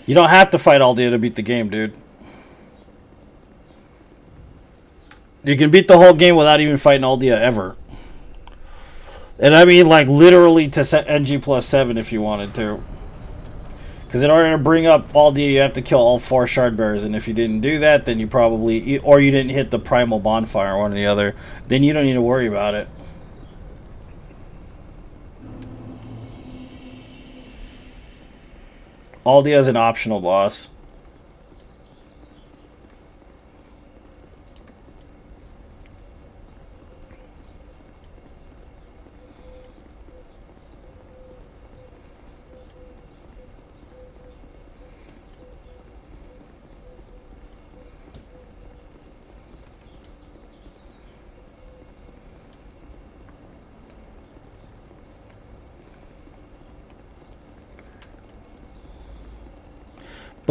You don't have to fight Aldia to beat the game, dude. You can beat the whole game without even fighting Aldia ever. And I mean, like, literally to set NG plus 7 if you wanted to. Because in order to bring up Aldia, you have to kill all 4 shard bearers. And if you didn't do that, then you probably... Or you didn't hit the primal bonfire, one or the other. Then you don't need to worry about it. Aldia is an optional boss.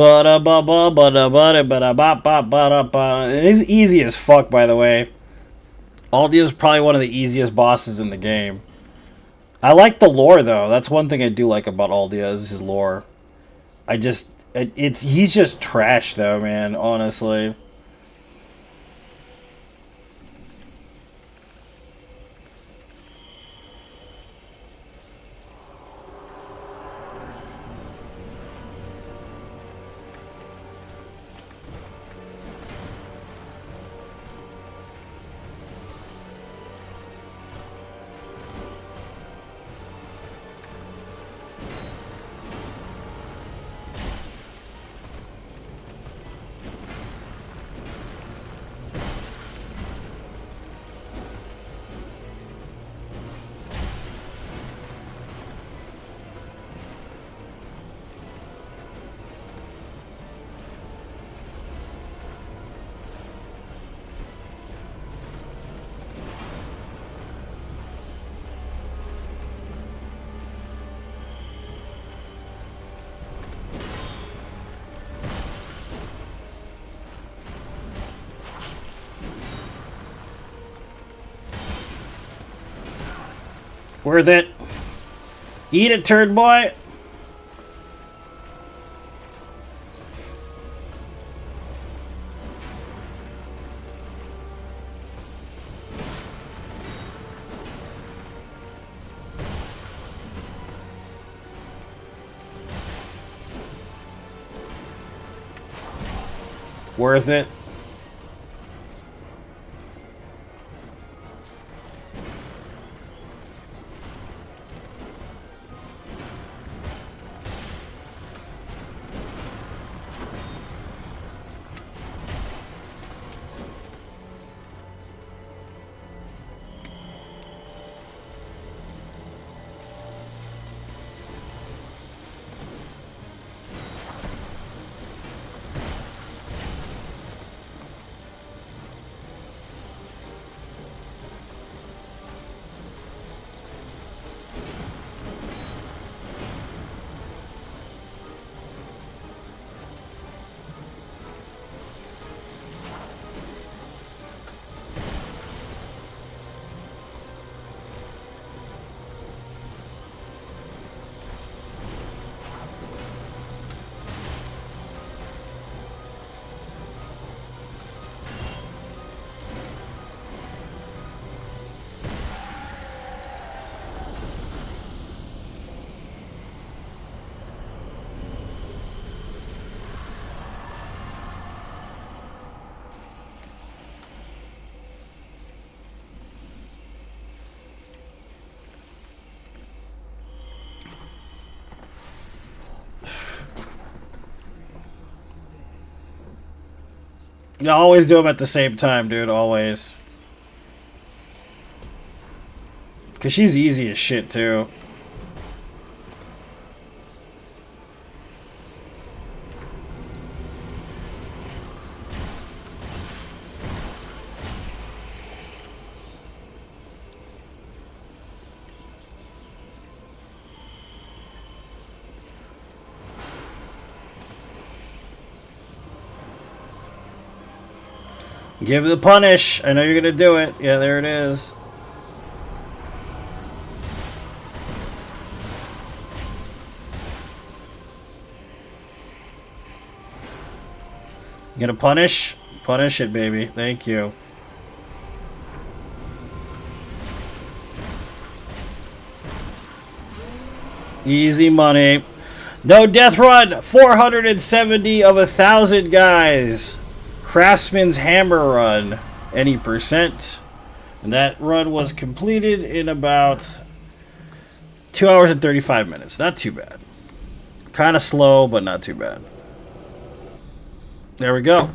It is easy as fuck, by the way. Aldia is probably one of the easiest bosses in the game. I like the lore, though. That's one thing I do like about Aldia is his lore. He's just trash, though, man, honestly. Worth it. Eat it, turd boy. Worth it. You always do them at the same time, dude. Always. Because she's easy as shit, too. Give the punish. I know you're going to do it. Yeah, there it is. You going to punish? Punish it, baby. Thank you. Easy money. No death run. 470 of 1,000, guys. Craftsman's Hammer run, any percent, and that run was completed in about 2 hours and 35 minutes. Not too bad. Kind of slow, but not too bad. There we go.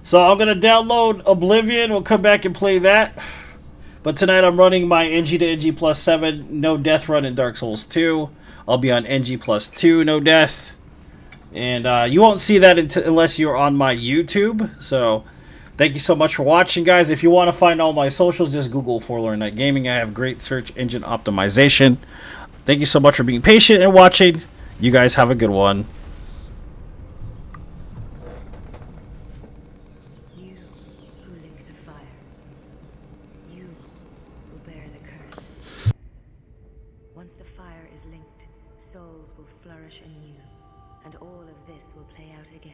So I'm gonna download Oblivion. We'll come back and play that. But tonight I'm running my NG to NG plus 7 no death run in Dark Souls 2. I'll be on NG plus 2 no death. And you won't see that unless you're on my YouTube. So thank you so much for watching, guys. If you want to find all my socials, just Google Forlorn Knight Gaming. I have great search engine optimization. Thank you so much for being patient and watching. You guys have a good one. You who link the fire. You who bear the curse. Once the fire is linked, souls will flourish anew, and all of this will play out again.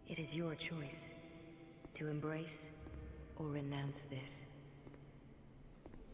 It is your choice to embrace or renounce this.